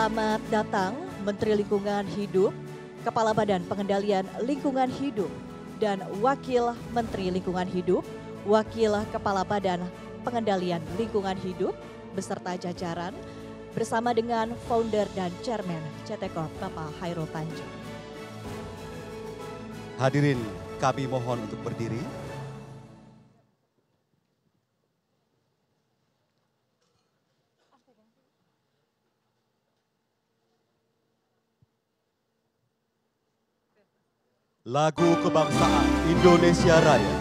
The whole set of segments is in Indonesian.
Selamat datang Menteri Lingkungan Hidup, Kepala Badan Pengendalian Lingkungan Hidup, dan Wakil Menteri Lingkungan Hidup, Wakil Kepala Badan Pengendalian Lingkungan Hidup, beserta jajaran, bersama dengan Founder dan Chairman CT Corp, Bapak Hairul Tanjung. Hadirin, kami mohon untuk berdiri. Lagu Kebangsaan Indonesia Raya.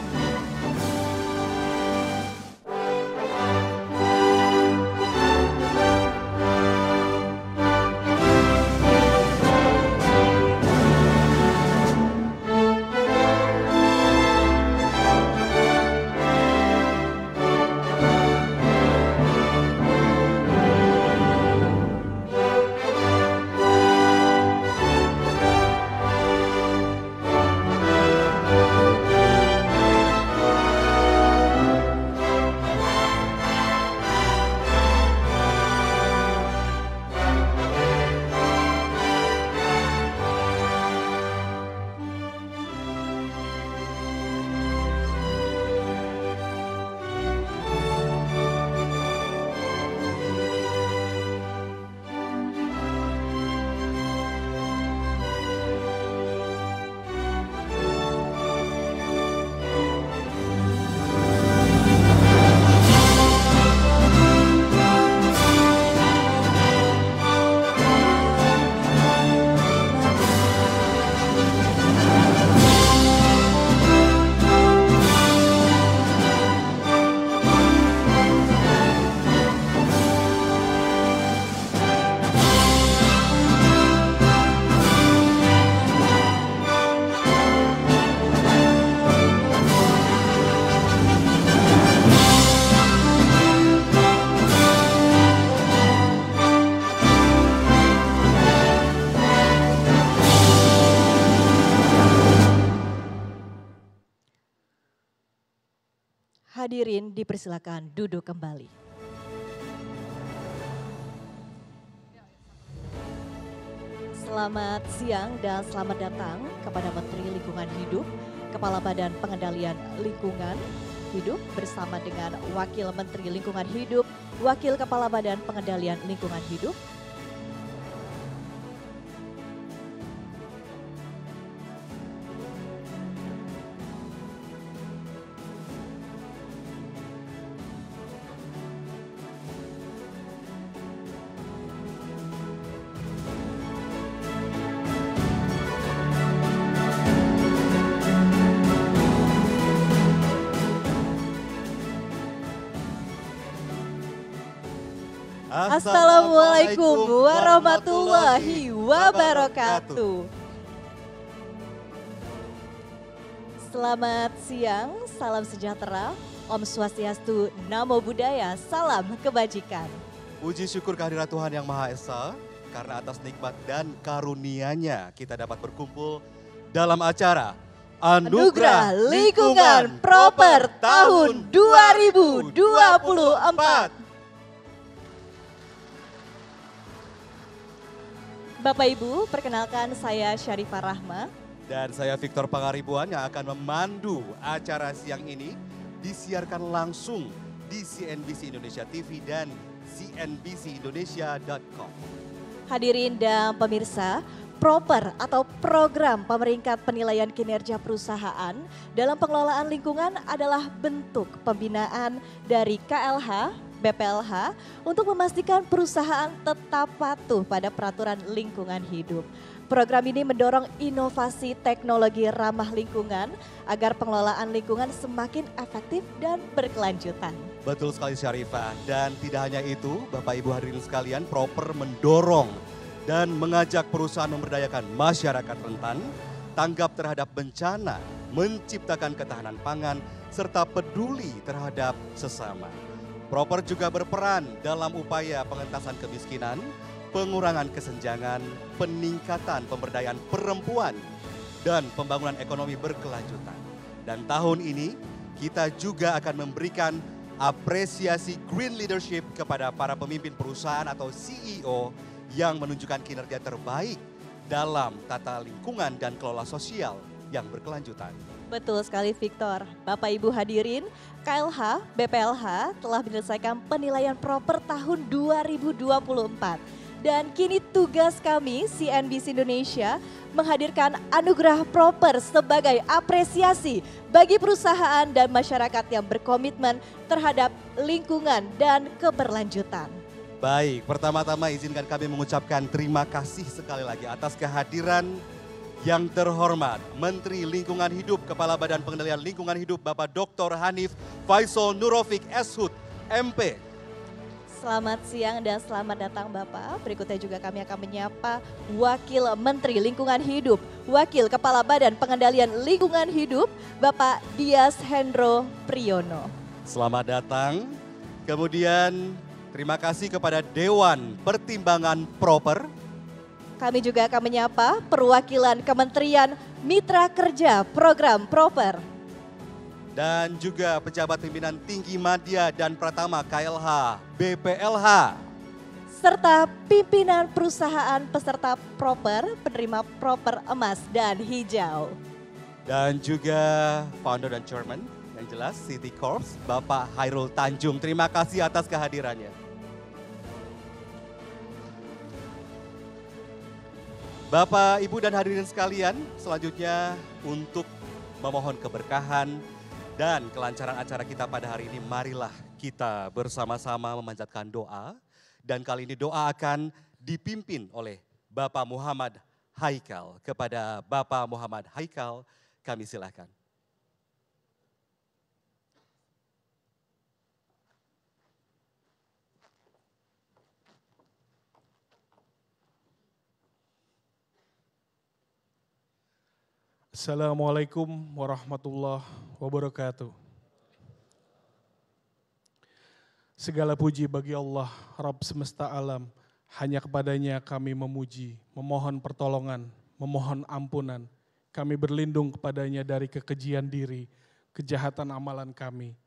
Hadirin dipersilakan duduk kembali. Selamat siang dan selamat datang kepada Menteri Lingkungan Hidup, Kepala Badan Pengendalian Lingkungan Hidup bersama dengan Wakil Menteri Lingkungan Hidup, Wakil Kepala Badan Pengendalian Lingkungan Hidup. Assalamualaikum warahmatullahi wabarakatuh. Selamat siang, salam sejahtera, Om Swastiastu, Namo Buddhaya, salam kebajikan. Puji syukur kehadirat Tuhan Yang Maha Esa, karena atas nikmat dan karunia-Nya kita dapat berkumpul dalam acara Anugerah Lingkungan Proper tahun 2024. Bapak Ibu, perkenalkan saya Syarifah Rahma. Dan saya Victor Pangaribuan yang akan memandu acara siang ini. Disiarkan langsung di CNBC Indonesia TV dan cnbcindonesia.com. Hadirin dan pemirsa, Proper atau Program Pemeringkat Penilaian Kinerja Perusahaan dalam Pengelolaan Lingkungan adalah bentuk pembinaan dari KLH, BPLH untuk memastikan perusahaan tetap patuh pada peraturan lingkungan hidup. Program ini mendorong inovasi teknologi ramah lingkungan agar pengelolaan lingkungan semakin efektif dan berkelanjutan. Betul sekali Syarifah, dan tidak hanya itu Bapak Ibu hadirin sekalian, Proper mendorong dan mengajak perusahaan memberdayakan masyarakat rentan, tanggap terhadap bencana, menciptakan ketahanan pangan, serta peduli terhadap sesama. Proper juga berperan dalam upaya pengentasan kemiskinan, pengurangan kesenjangan, peningkatan pemberdayaan perempuan, dan pembangunan ekonomi berkelanjutan. Dan tahun ini kita juga akan memberikan apresiasi Green Leadership kepada para pemimpin perusahaan atau CEO yang menunjukkan kinerja terbaik dalam tata lingkungan dan kelola sosial yang berkelanjutan. Betul sekali Victor. Bapak Ibu hadirin, KLH BPLH telah menyelesaikan penilaian proper tahun 2024. Dan kini tugas kami CNBC Indonesia menghadirkan anugerah proper sebagai apresiasi bagi perusahaan dan masyarakat yang berkomitmen terhadap lingkungan dan keberlanjutan. Baik, pertama-tama izinkan kami mengucapkan terima kasih sekali lagi atas kehadiran yang terhormat Menteri Lingkungan Hidup, Kepala Badan Pengendalian Lingkungan Hidup, Bapak Dr. Hanif Faisal Nurofik, SHUT, MP. Selamat siang dan selamat datang Bapak. Berikutnya juga kami akan menyapa Wakil Menteri Lingkungan Hidup, Wakil Kepala Badan Pengendalian Lingkungan Hidup, Bapak Dias Hendro Priyono. Selamat datang. Kemudian terima kasih kepada Dewan Pertimbangan Proper. Kami juga akan menyapa perwakilan Kementerian Mitra Kerja Program Proper. Dan juga pejabat pimpinan tinggi Madya dan Pratama KLH BPLH. Serta pimpinan perusahaan peserta Proper, penerima Proper Emas dan Hijau. Dan juga founder dan chairman yang jelas City Corps, Bapak Hairul Tanjung. Terima kasih atas kehadirannya. Bapak, Ibu dan hadirin sekalian, selanjutnya untuk memohon keberkahan dan kelancaran acara kita pada hari ini, marilah kita bersama-sama memanjatkan doa. Dan kali ini doa akan dipimpin oleh Bapak Muhammad Haikal. Kepada Bapak Muhammad Haikal, kami silakan. Assalamualaikum warahmatullahi wabarakatuh. Segala puji bagi Allah, Rabb semesta alam. Hanya kepadanya kami memuji, memohon pertolongan, memohon ampunan. Kami berlindung kepadanya dari kekejian diri, kejahatan amalan kami.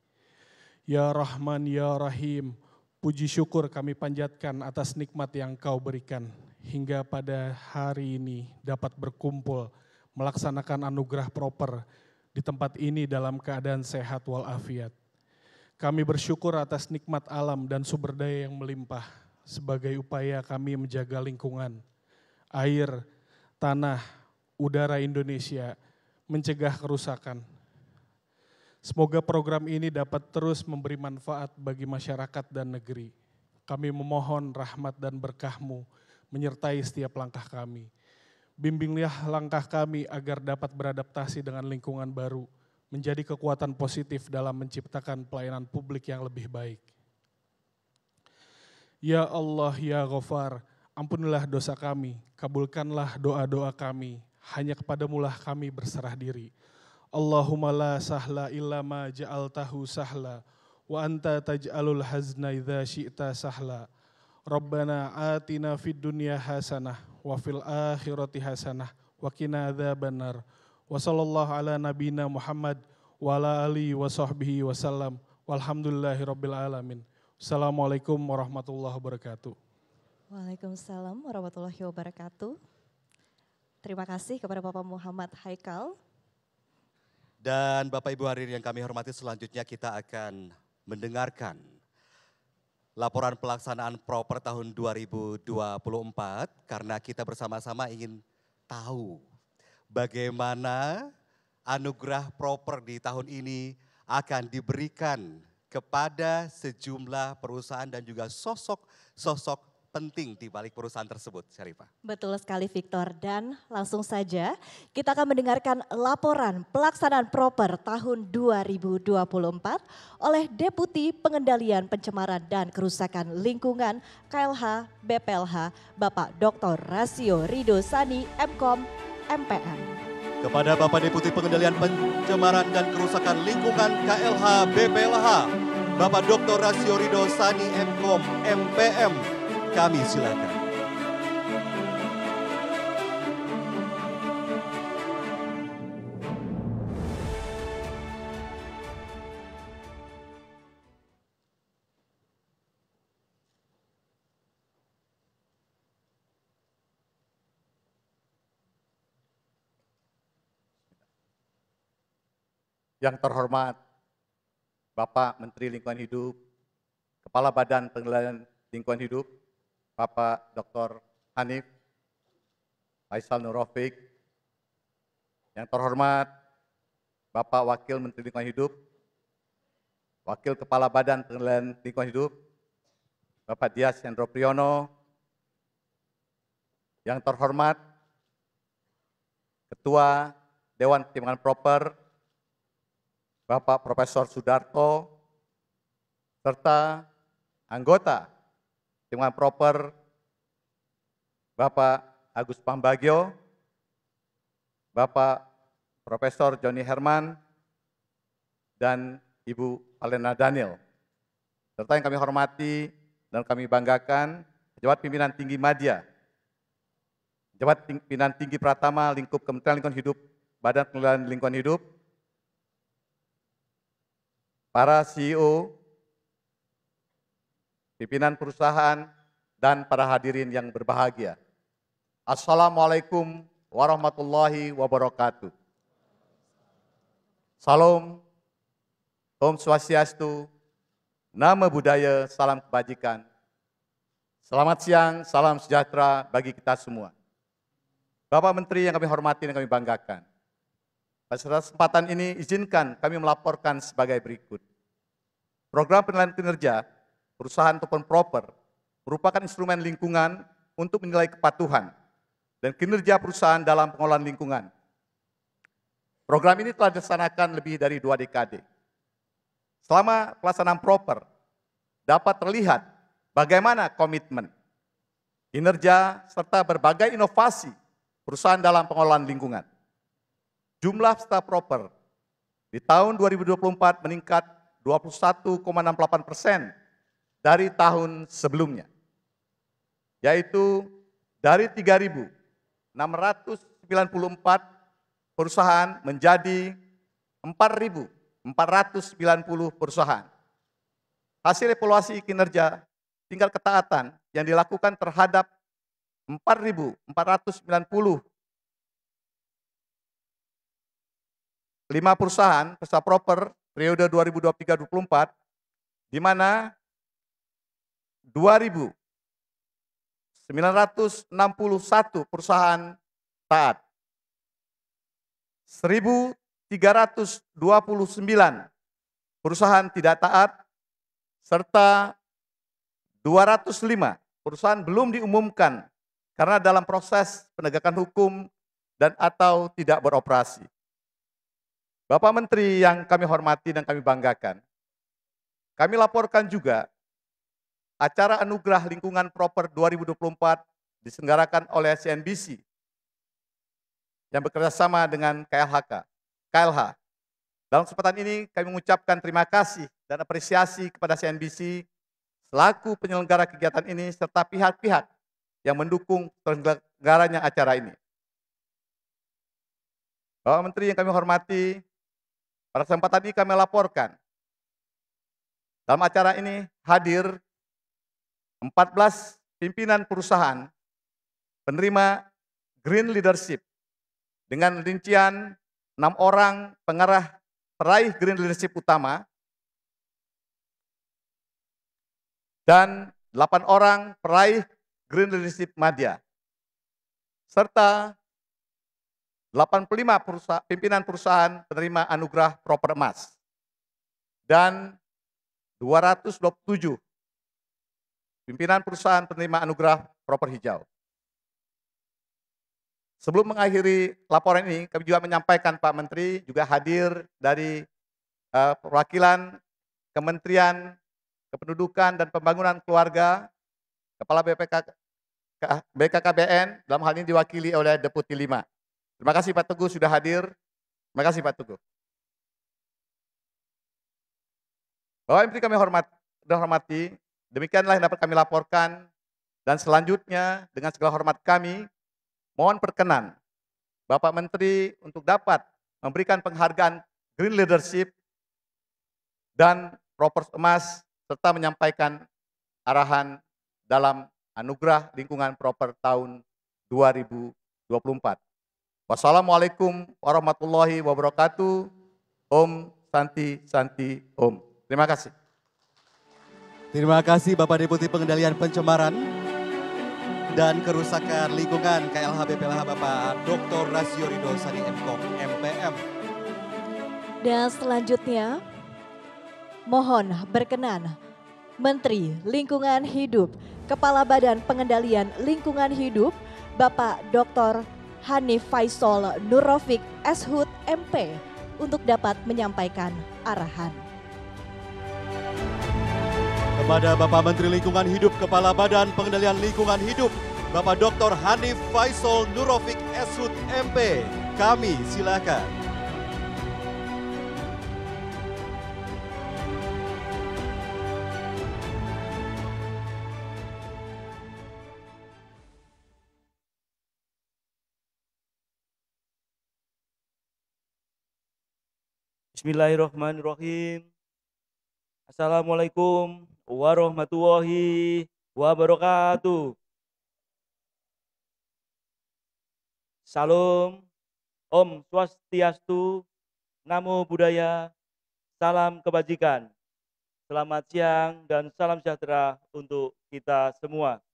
Ya Rahman, Ya Rahim, puji syukur kami panjatkan atas nikmat yang Kau berikan. Hingga pada hari ini dapat berkumpul, melaksanakan anugerah proper di tempat ini dalam keadaan sehat walafiat. Kami bersyukur atas nikmat alam dan sumber daya yang melimpah sebagai upaya kami menjaga lingkungan, air, tanah, udara Indonesia, mencegah kerusakan. Semoga program ini dapat terus memberi manfaat bagi masyarakat dan negeri. Kami memohon rahmat dan berkah-Mu menyertai setiap langkah kami. Bimbinglah langkah kami agar dapat beradaptasi dengan lingkungan baru, menjadi kekuatan positif dalam menciptakan pelayanan publik yang lebih baik. Ya Allah, Ya Ghafar, ampunilah dosa kami, kabulkanlah doa-doa kami, hanya kepadamu-lah kami berserah diri. Allahumma la sahla illa ma ja'altahu sahla, wa anta taj'alul hazna idza syi'ta sahla. Rabbana atina fid dunya hasanah wa fil akhirati hasanah wa qina adzabannar. Wa sallallahu ala nabiyina Muhammad wa ala alihi wa sahbihi wasallam. Walhamdulillahi rabbil alamin. Assalamualaikum warahmatullahi wabarakatuh. Waalaikumsalam warahmatullahi wabarakatuh. Terima kasih kepada Bapak Muhammad Haikal. Dan Bapak Ibu hadirin yang kami hormati, selanjutnya kita akan mendengarkan laporan pelaksanaan proper tahun 2024, karena kita bersama-sama ingin tahu bagaimana anugerah proper di tahun ini akan diberikan kepada sejumlah perusahaan dan juga sosok-sosok penting di balik perusahaan tersebut, Syarifah. Betul sekali Victor, dan langsung saja kita akan mendengarkan laporan pelaksanaan proper tahun 2024 oleh Deputi Pengendalian Pencemaran dan Kerusakan Lingkungan KLH BPLH Bapak Dr. Rasio Rido Sani MKOM MPM. Kepada Bapak Deputi Pengendalian Pencemaran dan Kerusakan Lingkungan KLH BPLH Bapak Dr. Rasio Rido Sani MKOM MPM, kami silakan. Yang terhormat Bapak Menteri Lingkungan Hidup, Kepala Badan Pengelolaan Lingkungan Hidup, Bapak Dr. Hanif Faisal Nurrafiq. Yang terhormat Bapak Wakil Menteri Lingkungan Hidup, Wakil Kepala Badan Pengelolaan Lingkungan Hidup, Bapak Dias Hendro Priyono. Yang terhormat Ketua Dewan Pertimbangan Proper, Bapak Profesor Sudarto, serta anggota Pertimbangan Proper, Bapak Agus Pambagio, Bapak Profesor Joni Herman, dan Ibu Alena Daniel. Serta yang kami hormati dan kami banggakan, Pejabat Pimpinan Tinggi Madya, Pejabat Pimpinan Tinggi Pratama lingkup Kementerian Lingkungan Hidup, Badan Pengelolaan Lingkungan Hidup, para CEO, pimpinan perusahaan, dan para hadirin yang berbahagia. Assalamualaikum warahmatullahi wabarakatuh. Salam, Om Swastiastu, Namo Buddhaya, salam kebajikan. Selamat siang, salam sejahtera bagi kita semua. Bapak Menteri yang kami hormati dan kami banggakan. Pada kesempatan ini izinkan kami melaporkan sebagai berikut. Program penilaian kinerja perusahaan ataupun proper merupakan instrumen lingkungan untuk menilai kepatuhan dan kinerja perusahaan dalam pengelolaan lingkungan. Program ini telah dilaksanakan lebih dari 2 dekade. Selama pelaksanaan proper, dapat terlihat bagaimana komitmen, kinerja, serta berbagai inovasi perusahaan dalam pengelolaan lingkungan. Jumlah peserta proper di tahun 2024 meningkat 21,68% dari tahun sebelumnya, yaitu dari 3.694 perusahaan menjadi 4.490 perusahaan. Hasil evaluasi kinerja tingkat ketaatan yang dilakukan terhadap 4.490 perusahaan peserta proper periode 2023-2024, di mana 2.961 perusahaan taat, 1.329 perusahaan tidak taat, serta 205 perusahaan belum diumumkan karena dalam proses penegakan hukum dan atau tidak beroperasi. Bapak Menteri yang kami hormati dan kami banggakan, kami laporkan juga acara Anugerah Lingkungan Proper 2024 diselenggarakan oleh CNBC yang bekerjasama dengan KLH. Dalam kesempatan ini kami mengucapkan terima kasih dan apresiasi kepada CNBC selaku penyelenggara kegiatan ini serta pihak-pihak yang mendukung terselenggaranya acara ini. Bapak Menteri yang kami hormati, pada kesempatan ini kami laporkan dalam acara ini hadir 14 pimpinan perusahaan penerima Green Leadership dengan rincian 6 orang pengarah peraih Green Leadership utama dan 8 orang peraih Green Leadership Madya, serta 85 pimpinan perusahaan penerima anugerah Proper Emas dan 227 pimpinan perusahaan penerima anugerah Proper Hijau. Sebelum mengakhiri laporan ini, kami juga menyampaikan Pak Menteri juga hadir dari perwakilan Kementerian Kependudukan dan Pembangunan Keluarga, Kepala BKKBN, dalam hal ini diwakili oleh Deputi 5. Terima kasih Pak Teguh sudah hadir. Terima kasih Pak Teguh. Bapak Menteri kami hormati, demikianlah yang dapat kami laporkan, dan selanjutnya dengan segala hormat kami, mohon perkenan Bapak Menteri untuk dapat memberikan penghargaan Green Leadership dan Proper Emas serta menyampaikan arahan dalam Anugerah Lingkungan Proper tahun 2024. Wassalamualaikum warahmatullahi wabarakatuh. Om Santi Santi Om. Terima kasih. Terima kasih Bapak Deputi Pengendalian Pencemaran dan Kerusakan Lingkungan KLHB PLH Bapak Dr. Rasio Ridho Sani MKOM MPM. Dan selanjutnya mohon berkenan Menteri Lingkungan Hidup, Kepala Badan Pengendalian Lingkungan Hidup, Bapak Dr. Hanif Faisal Nurrofik Eshud MP untuk dapat menyampaikan arahan. Kepada Bapak Menteri Lingkungan Hidup, Kepala Badan Pengendalian Lingkungan Hidup, Bapak Dr. Hanif Faisal Nurrofik Eshud MP, kami silakan. Bismillahirrahmanirrahim. Assalamualaikum warahmatullahi wabarakatuh. Salam, Om Swastiastu, Namo Buddhaya, salam kebajikan. Selamat siang dan salam sejahtera untuk kita semua.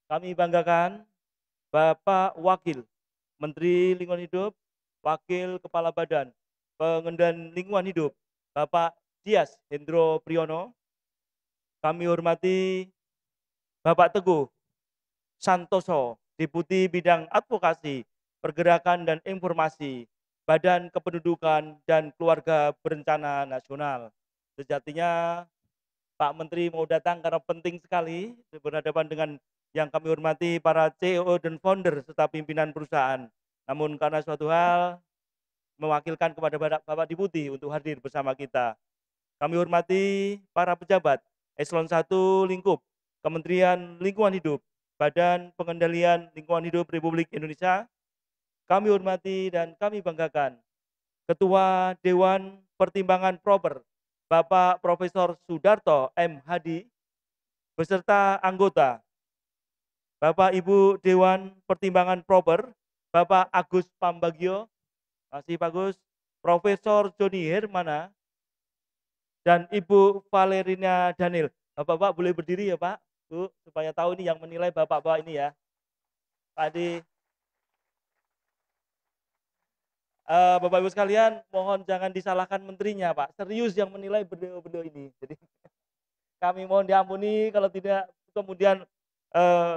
Kami banggakan Bapak Wakil Menteri Lingkungan Hidup, Wakil Kepala Badan Pengendalian Lingkungan Hidup, Bapak Dias Hendro Priyono. Kami hormati Bapak Teguh Santoso, Deputi Bidang Advokasi, Pergerakan dan Informasi, Badan Kependudukan dan Keluarga Berencana Nasional. Sejatinya Pak Menteri mau datang karena penting sekali berhadapan dengan yang kami hormati para CEO dan founder serta pimpinan perusahaan. Namun karena suatu hal mewakilkan kepada Bapak Deputi untuk hadir bersama kita. Kami hormati para pejabat Eselon 1 Lingkup, Kementerian Lingkungan Hidup, Badan Pengendalian Lingkungan Hidup Republik Indonesia. Kami hormati dan kami banggakan Ketua Dewan Pertimbangan Proper, Bapak Profesor Sudarto M. Hadi, beserta anggota, Bapak Ibu Dewan Pertimbangan Proper, Bapak Agus Pambagio, masih bagus, Profesor Joni Hermana, dan Ibu Valerina Daniel. Bapak-bapak boleh berdiri ya Pak, Bu, supaya tahu ini yang menilai bapak-bapak ini ya. Pak Adi. Bapak Ibu sekalian, mohon jangan disalahkan menterinya Pak, serius yang menilai beliau-beliau ini. Jadi kami mohon diampuni kalau tidak kemudian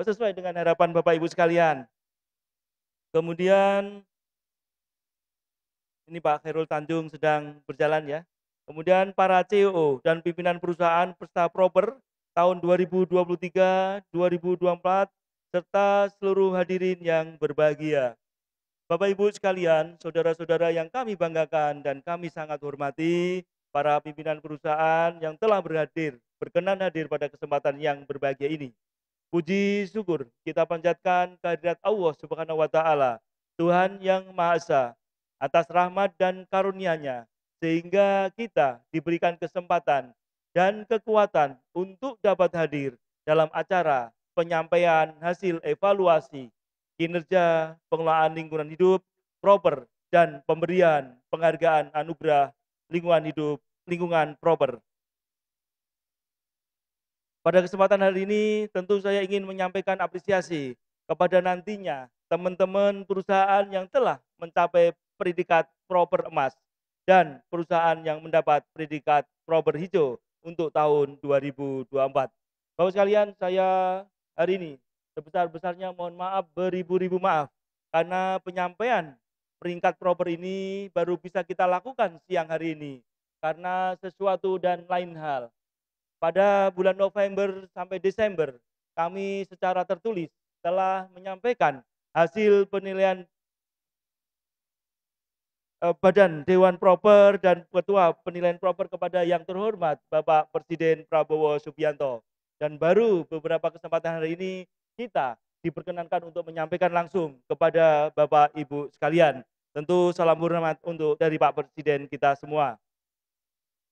sesuai dengan harapan Bapak Ibu sekalian. Kemudian ini Pak Khairul Tanjung sedang berjalan ya. Kemudian para CEO dan pimpinan perusahaan peserta proper tahun 2023-2024 serta seluruh hadirin yang berbahagia. Bapak Ibu sekalian, saudara-saudara yang kami banggakan dan kami sangat hormati, para pimpinan perusahaan yang telah berkenan hadir pada kesempatan yang berbahagia ini. Puji syukur kita panjatkan kehadirat Allah Subhanahu wa taala, Tuhan yang Maha Esa, atas rahmat dan karunia-Nya sehingga kita diberikan kesempatan dan kekuatan untuk dapat hadir dalam acara penyampaian hasil evaluasi kinerja pengelolaan lingkungan hidup proper dan pemberian penghargaan anugerah lingkungan proper. Pada kesempatan hari ini tentu saya ingin menyampaikan apresiasi kepada nantinya teman-teman perusahaan yang telah mencapai predikat proper emas dan perusahaan yang mendapat predikat proper hijau untuk tahun 2024. Bapak sekalian, saya hari ini sebesar-besarnya mohon maaf, beribu-ribu maaf karena penyampaian peringkat proper ini baru bisa kita lakukan siang hari ini karena sesuatu dan lain hal. Pada bulan November sampai Desember kami secara tertulis telah menyampaikan hasil penilaian Badan Dewan Proper dan Ketua Penilaian Proper kepada yang terhormat Bapak Presiden Prabowo Subianto. Dan baru beberapa kesempatan hari ini kita diperkenankan untuk menyampaikan langsung kepada Bapak Ibu sekalian. Tentu salam hormat untuk dari Pak Presiden kita semua.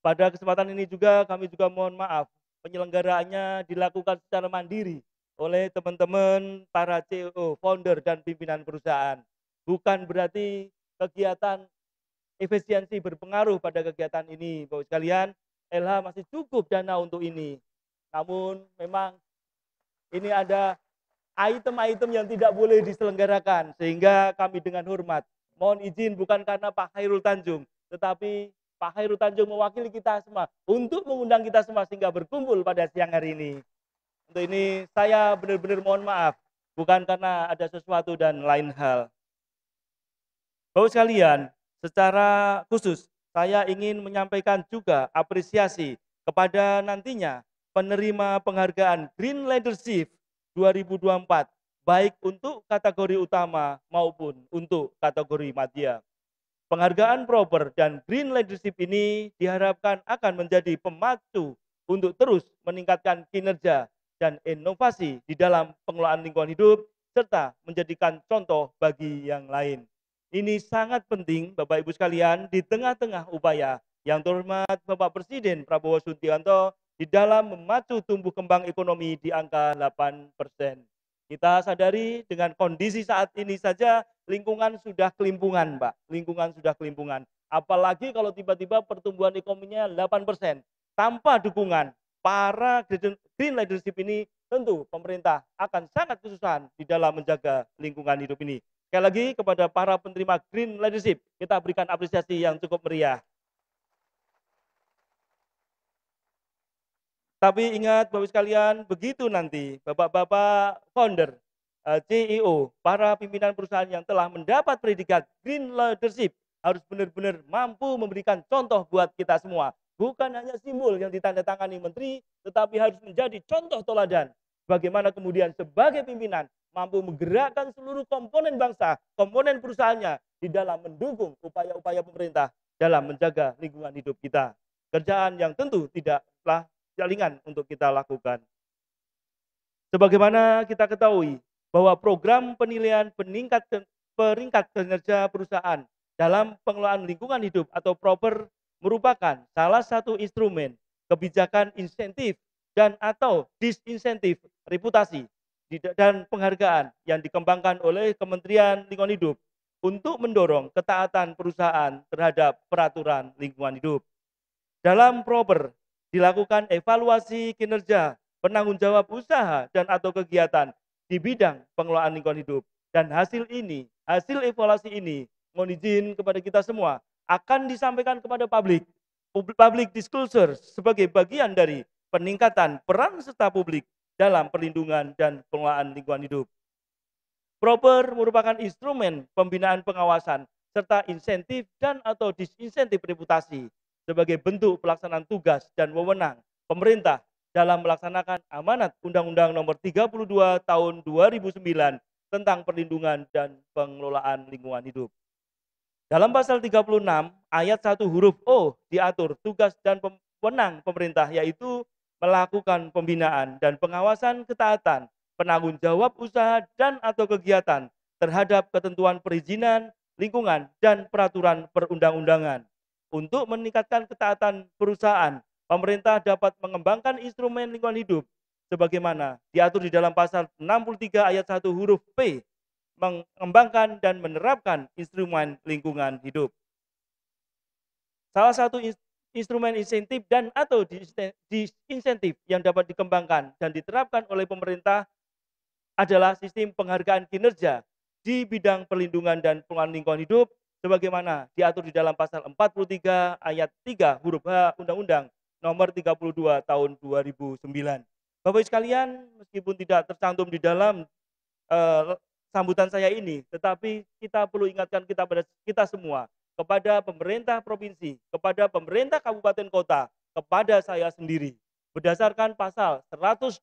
Pada kesempatan ini juga kami juga mohon maaf penyelenggaraannya dilakukan secara mandiri oleh teman-teman para CEO, founder dan pimpinan perusahaan. Bukan berarti kegiatan efisiensi berpengaruh pada kegiatan ini. Bapak sekalian, LH masih cukup dana untuk ini. Namun memang ini ada item-item yang tidak boleh diselenggarakan, sehingga kami dengan hormat mohon izin bukan karena Pak Khairul Tanjung, tetapi Pak Khairul Tanjung mewakili kita semua untuk mengundang kita semua sehingga berkumpul pada siang hari ini. Untuk ini saya benar-benar mohon maaf, bukan karena ada sesuatu dan lain hal. Bapak sekalian, secara khusus saya ingin menyampaikan juga apresiasi kepada nantinya penerima penghargaan Green Leadership 2024, baik untuk kategori utama maupun untuk kategori madya. Penghargaan proper dan Green Leadership ini diharapkan akan menjadi pemacu untuk terus meningkatkan kinerja dan inovasi di dalam pengelolaan lingkungan hidup, serta menjadikan contoh bagi yang lain. Ini sangat penting Bapak Ibu sekalian di tengah-tengah upaya yang terhormat Bapak Presiden Prabowo Subianto di dalam memacu tumbuh kembang ekonomi di angka 8%. Kita sadari dengan kondisi saat ini saja lingkungan sudah kelimpungan, Pak. Lingkungan sudah kelimpungan. Apalagi kalau tiba-tiba pertumbuhan ekonominya 8%. Tanpa dukungan para green leadership ini, tentu pemerintah akan sangat kesusahan di dalam menjaga lingkungan hidup ini. Sekali lagi kepada para penerima Green Leadership, kita berikan apresiasi yang cukup meriah. Tapi ingat Bapak sekalian, begitu nanti Bapak-Bapak founder, CEO, para pimpinan perusahaan yang telah mendapat predikat Green Leadership harus benar-benar mampu memberikan contoh buat kita semua. Bukan hanya simbol yang ditandatangani menteri, tetapi harus menjadi contoh teladan. Bagaimana kemudian sebagai pimpinan mampu menggerakkan seluruh komponen bangsa, komponen perusahaannya di dalam mendukung upaya-upaya pemerintah dalam menjaga lingkungan hidup kita. Kerjaan yang tentu tidaklah ringan untuk kita lakukan. Sebagaimana kita ketahui bahwa program penilaian peringkat kinerja perusahaan dalam pengelolaan lingkungan hidup atau proper merupakan salah satu instrumen kebijakan insentif dan atau disinsentif reputasi dan penghargaan yang dikembangkan oleh Kementerian Lingkungan Hidup untuk mendorong ketaatan perusahaan terhadap peraturan lingkungan hidup. Dalam proper dilakukan evaluasi kinerja penanggung jawab usaha dan atau kegiatan di bidang pengelolaan lingkungan hidup. Dan hasil evaluasi ini, mohon izin kepada kita semua, akan disampaikan kepada public disclosure sebagai bagian dari peningkatan peran serta publik dalam perlindungan dan pengelolaan lingkungan hidup. Proper merupakan instrumen pembinaan pengawasan serta insentif dan atau disinsentif reputasi sebagai bentuk pelaksanaan tugas dan wewenang pemerintah dalam melaksanakan amanat Undang-Undang Nomor 32 Tahun 2009 tentang perlindungan dan pengelolaan lingkungan hidup. Dalam pasal 36 ayat 1 huruf O diatur tugas dan wewenang pemerintah, yaitu melakukan pembinaan dan pengawasan ketaatan penanggung jawab usaha dan atau kegiatan terhadap ketentuan perizinan lingkungan dan peraturan perundang-undangan. Untuk meningkatkan ketaatan perusahaan, pemerintah dapat mengembangkan instrumen lingkungan hidup sebagaimana diatur di dalam pasal 63 ayat 1 huruf P, mengembangkan dan menerapkan instrumen lingkungan hidup. Salah satu instrumen insentif dan atau disinsentif yang dapat dikembangkan dan diterapkan oleh pemerintah adalah sistem penghargaan kinerja di bidang perlindungan dan pengelolaan lingkungan hidup sebagaimana diatur di dalam pasal 43 ayat 3 huruf H Undang-Undang Nomor 32 Tahun 2009. Bapak Ibu sekalian, meskipun tidak tercantum di dalam sambutan saya ini, tetapi kita perlu ingatkan kita semua, kepada pemerintah provinsi, kepada pemerintah kabupaten kota, kepada saya sendiri. Berdasarkan pasal 112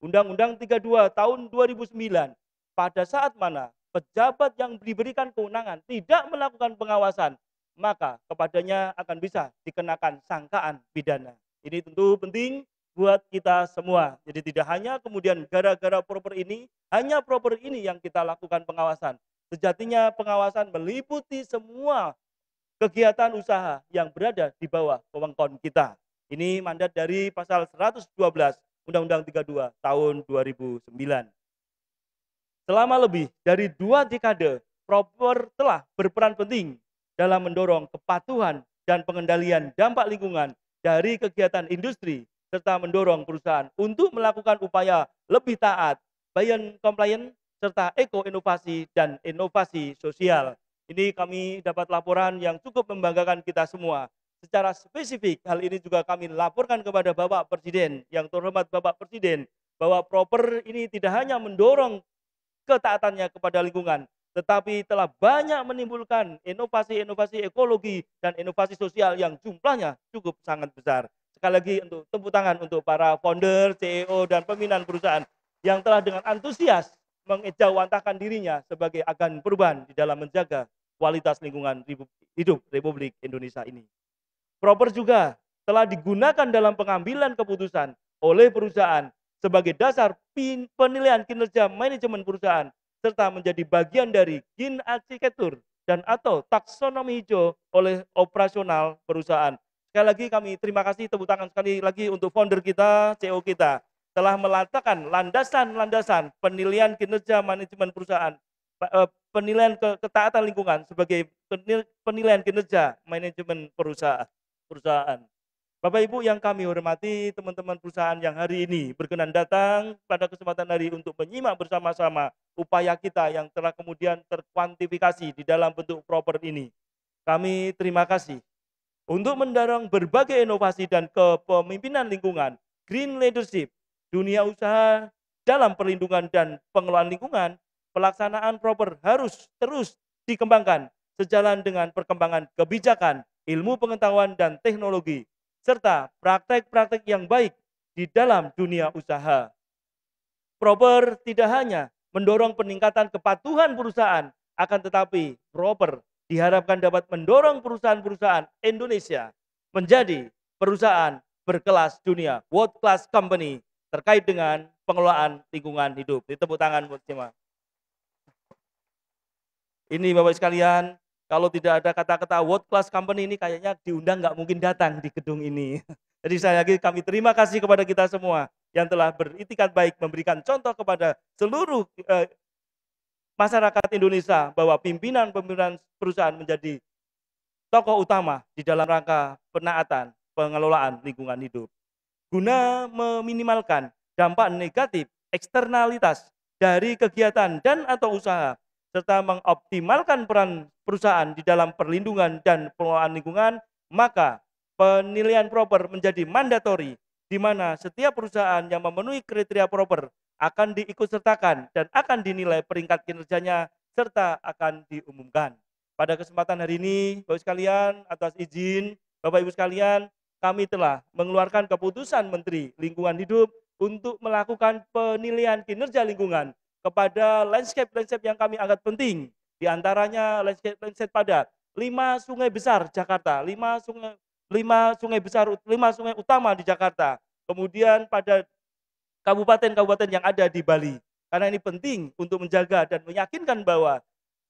Undang-Undang 32 tahun 2009, pada saat mana pejabat yang diberikan kewenangan tidak melakukan pengawasan, maka kepadanya akan bisa dikenakan sangkaan pidana. Ini tentu penting buat kita semua. Jadi tidak hanya kemudian gara-gara proper ini, hanya proper ini yang kita lakukan pengawasan. Sejatinya pengawasan meliputi semua kegiatan usaha yang berada di bawah wewengkon kita. Ini mandat dari pasal 112 Undang-Undang 32 tahun 2009. Selama lebih dari 2 dekade, proper telah berperan penting dalam mendorong kepatuhan dan pengendalian dampak lingkungan dari kegiatan industri, serta mendorong perusahaan untuk melakukan upaya lebih taat, buy-in compliant, serta eko-inovasi dan inovasi sosial. Ini kami dapat laporan yang cukup membanggakan kita semua. Secara spesifik, hal ini juga kami laporkan kepada Bapak Presiden, yang terhormat Bapak Presiden, bahwa Proper ini tidak hanya mendorong ketaatannya kepada lingkungan, tetapi telah banyak menimbulkan inovasi-inovasi ekologi dan inovasi sosial yang jumlahnya cukup sangat besar. Sekali lagi untuk tepuk tangan untuk para founder, CEO, dan pimpinan perusahaan yang telah dengan antusias mengejawantahkan dirinya sebagai agen perubahan di dalam menjaga kualitas lingkungan hidup Republik Indonesia ini. Proper juga telah digunakan dalam pengambilan keputusan oleh perusahaan sebagai dasar penilaian kinerja manajemen perusahaan, serta menjadi bagian dari green architecture dan atau taksonomi hijau oleh operasional perusahaan. Sekali lagi kami terima kasih, tepuk tangan sekali lagi untuk founder kita, CEO kita, telah meletakkan landasan-landasan penilaian kinerja manajemen perusahaan, penilaian ketaatan lingkungan sebagai penilaian kinerja manajemen perusahaan. Bapak Ibu yang kami hormati, teman-teman perusahaan yang hari ini berkenan datang pada kesempatan hari untuk menyimak bersama-sama upaya kita yang telah kemudian terkuantifikasi di dalam bentuk Proper ini. Kami terima kasih untuk mendorong berbagai inovasi dan kepemimpinan lingkungan, green leadership, dunia usaha dalam perlindungan dan pengelolaan lingkungan. Pelaksanaan Proper harus terus dikembangkan sejalan dengan perkembangan kebijakan, ilmu pengetahuan dan teknologi, serta praktek-praktek yang baik di dalam dunia usaha. Proper tidak hanya mendorong peningkatan kepatuhan perusahaan, akan tetapi Proper diharapkan dapat mendorong perusahaan-perusahaan Indonesia menjadi perusahaan berkelas dunia, world class company, terkait dengan pengelolaan lingkungan hidup. Tepuk tangan buat semua. Ini Bapak sekalian, kalau tidak ada kata-kata world class company ini kayaknya diundang nggak mungkin datang di gedung ini. Jadi sekali lagi kami terima kasih kepada kita semua yang telah beritikat baik memberikan contoh kepada seluruh masyarakat Indonesia bahwa pimpinan-pimpinan perusahaan menjadi tokoh utama di dalam rangka penaatan pengelolaan lingkungan hidup. Guna meminimalkan dampak negatif eksternalitas dari kegiatan dan atau usaha, serta mengoptimalkan peran perusahaan di dalam perlindungan dan pengelolaan lingkungan, maka penilaian Proper menjadi mandatori, di mana setiap perusahaan yang memenuhi kriteria Proper akan diikutsertakan dan akan dinilai peringkat kinerjanya serta akan diumumkan. Pada kesempatan hari ini, Bapak sekalian, atas izin Bapak Ibu sekalian, kami telah mengeluarkan keputusan Menteri Lingkungan Hidup untuk melakukan penilaian kinerja lingkungan kepada landscape yang kami anggap penting. Di antaranya landscape pada 5 sungai besar Jakarta, 5 sungai utama di Jakarta. Kemudian pada kabupaten-kabupaten yang ada di Bali. Karena ini penting untuk menjaga dan meyakinkan bahwa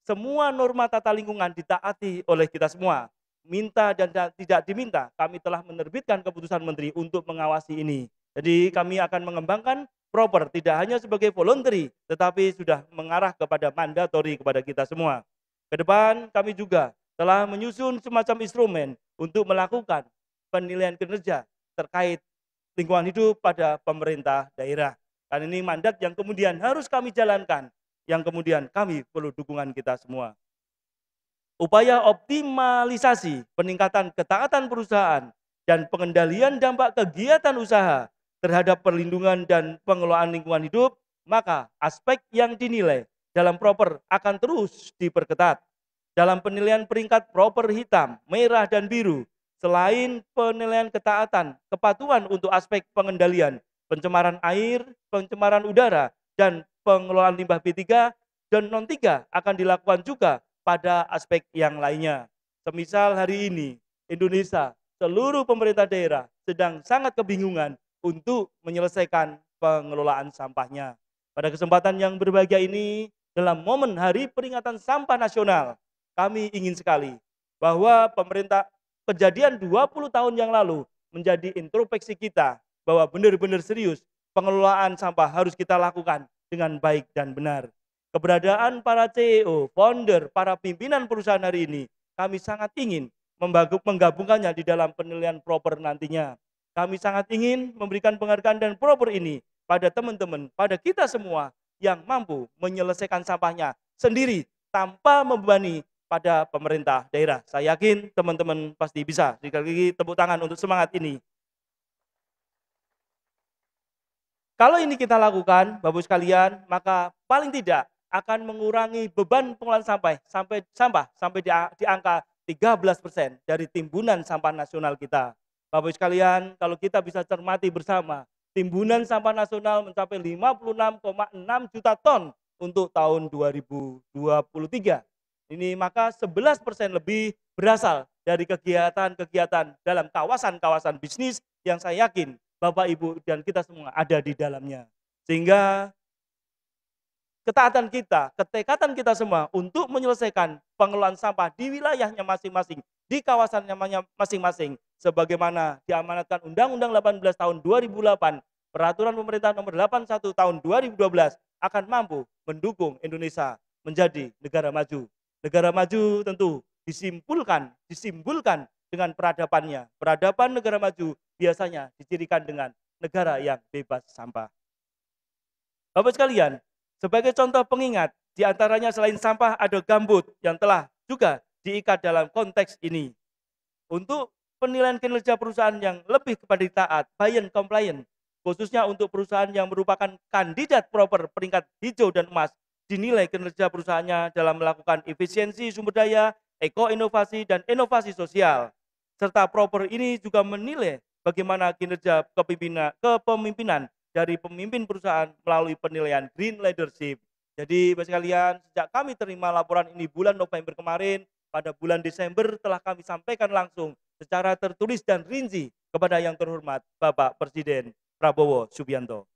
semua norma tata lingkungan ditaati oleh kita semua. Minta dan tidak diminta, kami telah menerbitkan keputusan Menteri untuk mengawasi ini. Jadi kami akan mengembangkan Proper tidak hanya sebagai voluntary, tetapi sudah mengarah kepada mandatori kepada kita semua. Ke depan kami juga telah menyusun semacam instrumen untuk melakukan penilaian kinerja terkait lingkungan hidup pada pemerintah daerah. Dan ini mandat yang kemudian harus kami jalankan, yang kemudian kami perlu dukungan kita semua. Upaya optimalisasi peningkatan ketaatan perusahaan dan pengendalian dampak kegiatan usaha terhadap perlindungan dan pengelolaan lingkungan hidup, maka aspek yang dinilai dalam Proper akan terus diperketat. Dalam penilaian peringkat Proper hitam, merah, dan biru, selain penilaian ketaatan, kepatuhan untuk aspek pengendalian, pencemaran air, pencemaran udara, dan pengelolaan limbah B3 dan non-3 akan dilakukan juga pada aspek yang lainnya. Semisal hari ini, Indonesia, seluruh pemerintah daerah sedang sangat kebingungan untuk menyelesaikan pengelolaan sampahnya. Pada kesempatan yang berbahagia ini, dalam momen Hari Peringatan Sampah Nasional, kami ingin sekali bahwa pemerintah kejadian 20 tahun yang lalu menjadi introspeksi kita bahwa benar-benar serius pengelolaan sampah harus kita lakukan dengan baik dan benar. Keberadaan para CEO, founder, para pimpinan perusahaan hari ini, kami sangat ingin menggabungkannya di dalam penilaian proper nantinya. Kami sangat ingin memberikan penghargaan dan proper ini pada teman-teman, pada kita semua yang mampu menyelesaikan sampahnya sendiri tanpa membebani pada pemerintah daerah. Saya yakin teman-teman pasti bisa. Sekali lagi tepuk tangan untuk semangat ini. Kalau ini kita lakukan, Bapak Ibu sekalian, maka paling tidak akan mengurangi beban pengelolaan sampai di angka 13% dari timbunan sampah nasional kita. Bapak Ibu sekalian, kalau kita bisa cermati bersama, timbunan sampah nasional mencapai 56,6 juta ton untuk tahun 2023. Ini maka 11% lebih berasal dari kegiatan-kegiatan dalam kawasan-kawasan bisnis yang saya yakin Bapak, Ibu, dan kita semua ada di dalamnya. Sehingga ketaatan kita, ketekatan kita semua untuk menyelesaikan pengelolaan sampah di wilayahnya masing-masing, di kawasannya masing-masing, sebagaimana diamanatkan Undang-Undang 18 tahun 2008, Peraturan Pemerintah Nomor 81 tahun 2012 akan mampu mendukung Indonesia menjadi negara maju. Negara maju tentu disimbolkan dengan peradabannya. Peradaban negara maju biasanya dicirikan dengan negara yang bebas sampah. Bapak sekalian, sebagai contoh pengingat, diantaranya selain sampah ada gambut yang telah juga diikat dalam konteks ini. Untuk penilaian kinerja perusahaan yang lebih kepada taat, buy and compliant, khususnya untuk perusahaan yang merupakan kandidat proper peringkat hijau dan emas, dinilai kinerja perusahaannya dalam melakukan efisiensi sumber daya, eko-inovasi, dan inovasi sosial. Serta proper ini juga menilai bagaimana kinerja kepemimpinan dari pemimpin perusahaan melalui penilaian green leadership. Jadi Bapak sekalian, sejak kami terima laporan ini bulan November kemarin, pada bulan Desember telah kami sampaikan langsung secara tertulis dan rinci kepada yang terhormat Bapak Presiden Prabowo Subianto.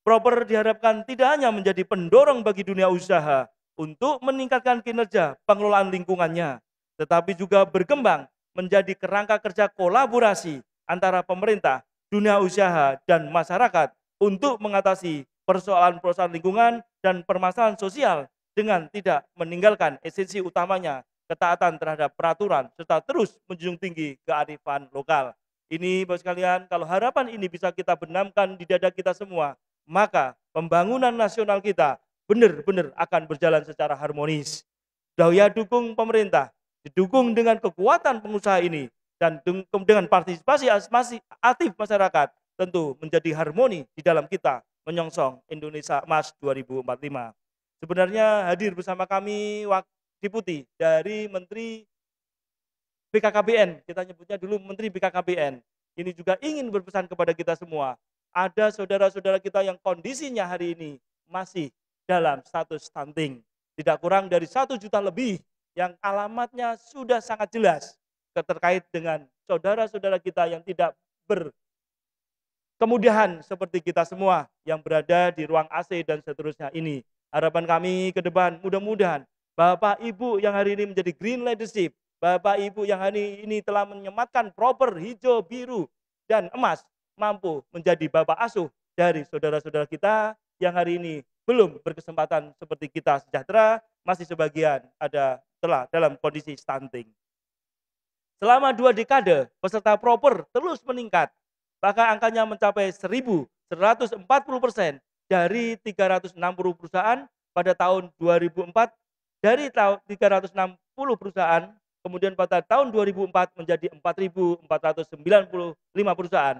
Proper diharapkan tidak hanya menjadi pendorong bagi dunia usaha untuk meningkatkan kinerja pengelolaan lingkungannya, tetapi juga berkembang menjadi kerangka kerja kolaborasi antara pemerintah, dunia usaha, dan masyarakat untuk mengatasi persoalan-persoalan lingkungan dan permasalahan sosial dengan tidak meninggalkan esensi utamanya, ketaatan terhadap peraturan, serta terus menjunjung tinggi kearifan lokal. Ini Bapak sekalian, kalau harapan ini bisa kita benamkan di dada kita semua, maka pembangunan nasional kita benar-benar akan berjalan secara harmonis. Daya dukung pemerintah, didukung dengan kekuatan pengusaha ini, dan dengan partisipasi aktif masyarakat, tentu menjadi harmoni di dalam kita menyongsong Indonesia Emas 2045. Sebenarnya hadir bersama kami Deputi dari Menteri BKKBN, kita nyebutnya dulu Menteri BKKBN. Ini juga ingin berpesan kepada kita semua, ada saudara-saudara kita yang kondisinya hari ini masih dalam status stunting. Tidak kurang dari 1 juta lebih yang alamatnya sudah sangat jelas terkait dengan saudara-saudara kita yang tidak berkemudahan seperti kita semua yang berada di ruang AC dan seterusnya ini. Harapan kami ke depan mudah-mudahan Bapak Ibu yang hari ini menjadi green leadership, Bapak Ibu yang hari ini telah menyematkan proper hijau, biru, dan emas, mampu menjadi bapak asuh dari saudara-saudara kita yang hari ini belum berkesempatan seperti kita sejahtera, masih sebagian telah dalam kondisi stunting. Selama 2 dekade, peserta proper terus meningkat, bahkan angkanya mencapai 1.140% dari 360 perusahaan pada tahun 2004, dari 360 perusahaan, kemudian pada tahun 2004 menjadi 4.495 perusahaan.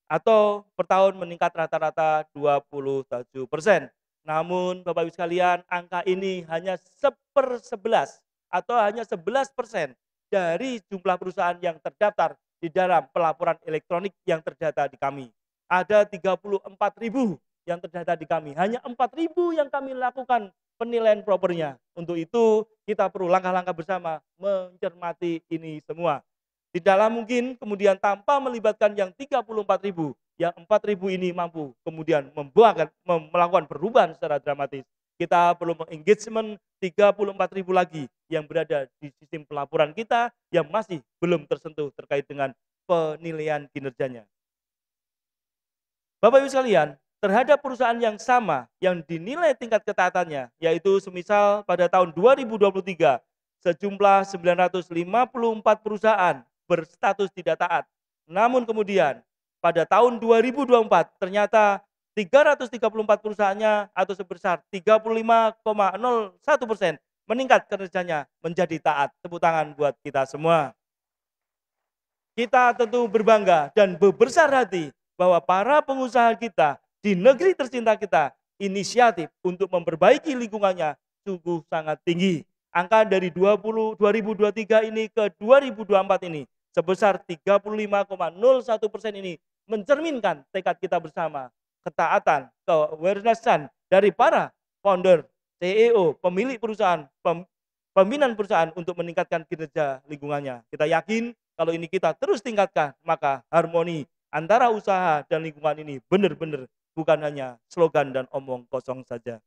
Atau per tahun meningkat rata-rata 27%. Namun Bapak Ibu sekalian, angka ini hanya 1/11 atau hanya 11% dari jumlah perusahaan yang terdaftar di dalam pelaporan elektronik yang terdata di kami. Ada 34.000 yang terdata di kami, hanya 4.000 yang kami lakukan penilaian propernya. Untuk itu kita perlu langkah-langkah bersama mencermati ini semua. Tidaklah mungkin kemudian tanpa melibatkan yang 34.000, yang 4.000 ini mampu kemudian melakukan perubahan secara dramatis. Kita perlu mengengagement 34.000 lagi yang berada di sistem pelaporan kita yang masih belum tersentuh terkait dengan penilaian kinerjanya. Bapak Ibu sekalian, terhadap perusahaan yang sama yang dinilai tingkat ketaatannya, yaitu semisal pada tahun 2023 sejumlah 954 perusahaan berstatus tidak taat. Namun kemudian pada tahun 2024 ternyata 334 perusahaannya atau sebesar 35,01% meningkat kinerjanya menjadi taat. Tepuk tangan buat kita semua. Kita tentu berbangga dan berbesar hati bahwa para pengusaha kita di negeri tercinta kita inisiatif untuk memperbaiki lingkungannya sungguh sangat tinggi. Angka dari 2023 ini ke 2024 ini sebesar 35,01% ini mencerminkan tekad kita bersama, ketaatan, ke-awareness-an dari para founder, CEO, pemilik perusahaan, pembinaan perusahaan untuk meningkatkan kinerja lingkungannya. Kita yakin kalau ini kita terus tingkatkan, maka harmoni antara usaha dan lingkungan ini benar-benar bukan hanya slogan dan omong kosong saja.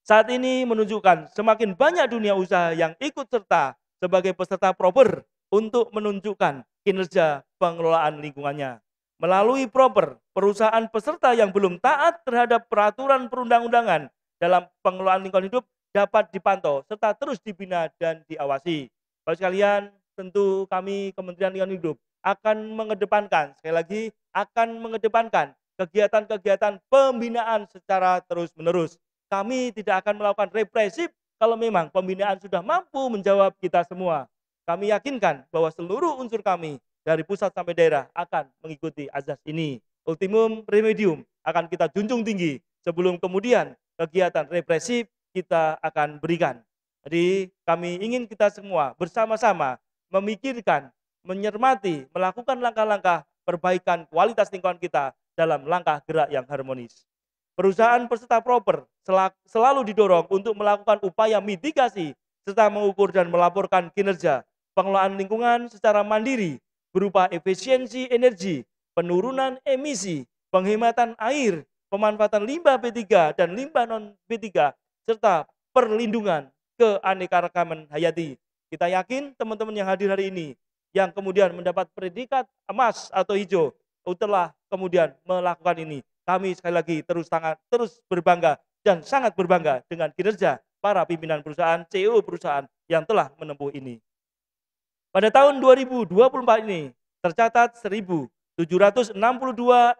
Saat ini menunjukkan semakin banyak dunia usaha yang ikut serta sebagai peserta proper untuk menunjukkan kinerja pengelolaan lingkungannya. Melalui proper, perusahaan peserta yang belum taat terhadap peraturan perundang-undangan dalam pengelolaan lingkungan hidup dapat dipantau serta terus dibina dan diawasi. Bapak sekalian, tentu kami Kementerian Lingkungan Hidup akan mengedepankan, sekali lagi akan mengedepankan kegiatan-kegiatan pembinaan secara terus-menerus. Kami tidak akan melakukan represif kalau memang pembinaan sudah mampu menjawab kita semua. Kami yakinkan bahwa seluruh unsur kami dari pusat sampai daerah akan mengikuti azas ini. Ultimum remedium akan kita junjung tinggi sebelum kemudian kegiatan represif kita akan berikan. Jadi kami ingin kita semua bersama-sama memikirkan, mencermati, melakukan langkah-langkah perbaikan kualitas lingkungan kita dalam langkah gerak yang harmonis. Perusahaan peserta proper selalu didorong untuk melakukan upaya mitigasi serta mengukur dan melaporkan kinerja pengelolaan lingkungan secara mandiri berupa efisiensi energi, penurunan emisi, penghematan air, pemanfaatan limbah B3 dan limbah non B3, serta perlindungan keanekaragaman hayati. Kita yakin teman-teman yang hadir hari ini yang kemudian mendapat predikat emas atau hijau telah kemudian melakukan ini. Kami sekali lagi terus berbangga dan sangat berbangga dengan kinerja para pimpinan perusahaan, CEO perusahaan yang telah menempuh ini. Pada tahun 2024 ini tercatat 1.762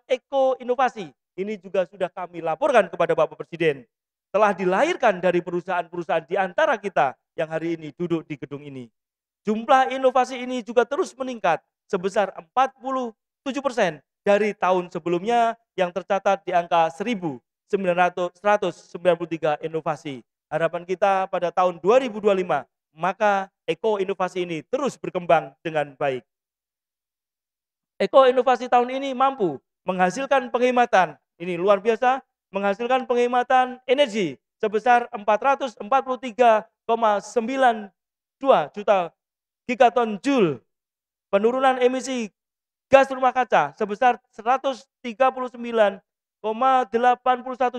eko-inovasi. Ini juga sudah kami laporkan kepada Bapak Presiden. Telah dilahirkan dari perusahaan-perusahaan di antara kita yang hari ini duduk di gedung ini. Jumlah inovasi ini juga terus meningkat sebesar 47% dari tahun sebelumnya yang tercatat di angka 1.193 inovasi. Harapan kita pada tahun 2025, maka eko-inovasi ini terus berkembang dengan baik. Eko-inovasi tahun ini mampu menghasilkan penghematan, ini luar biasa, menghasilkan penghematan energi sebesar 443,92 juta gigaton joule, penurunan emisi gas rumah kaca sebesar 139,81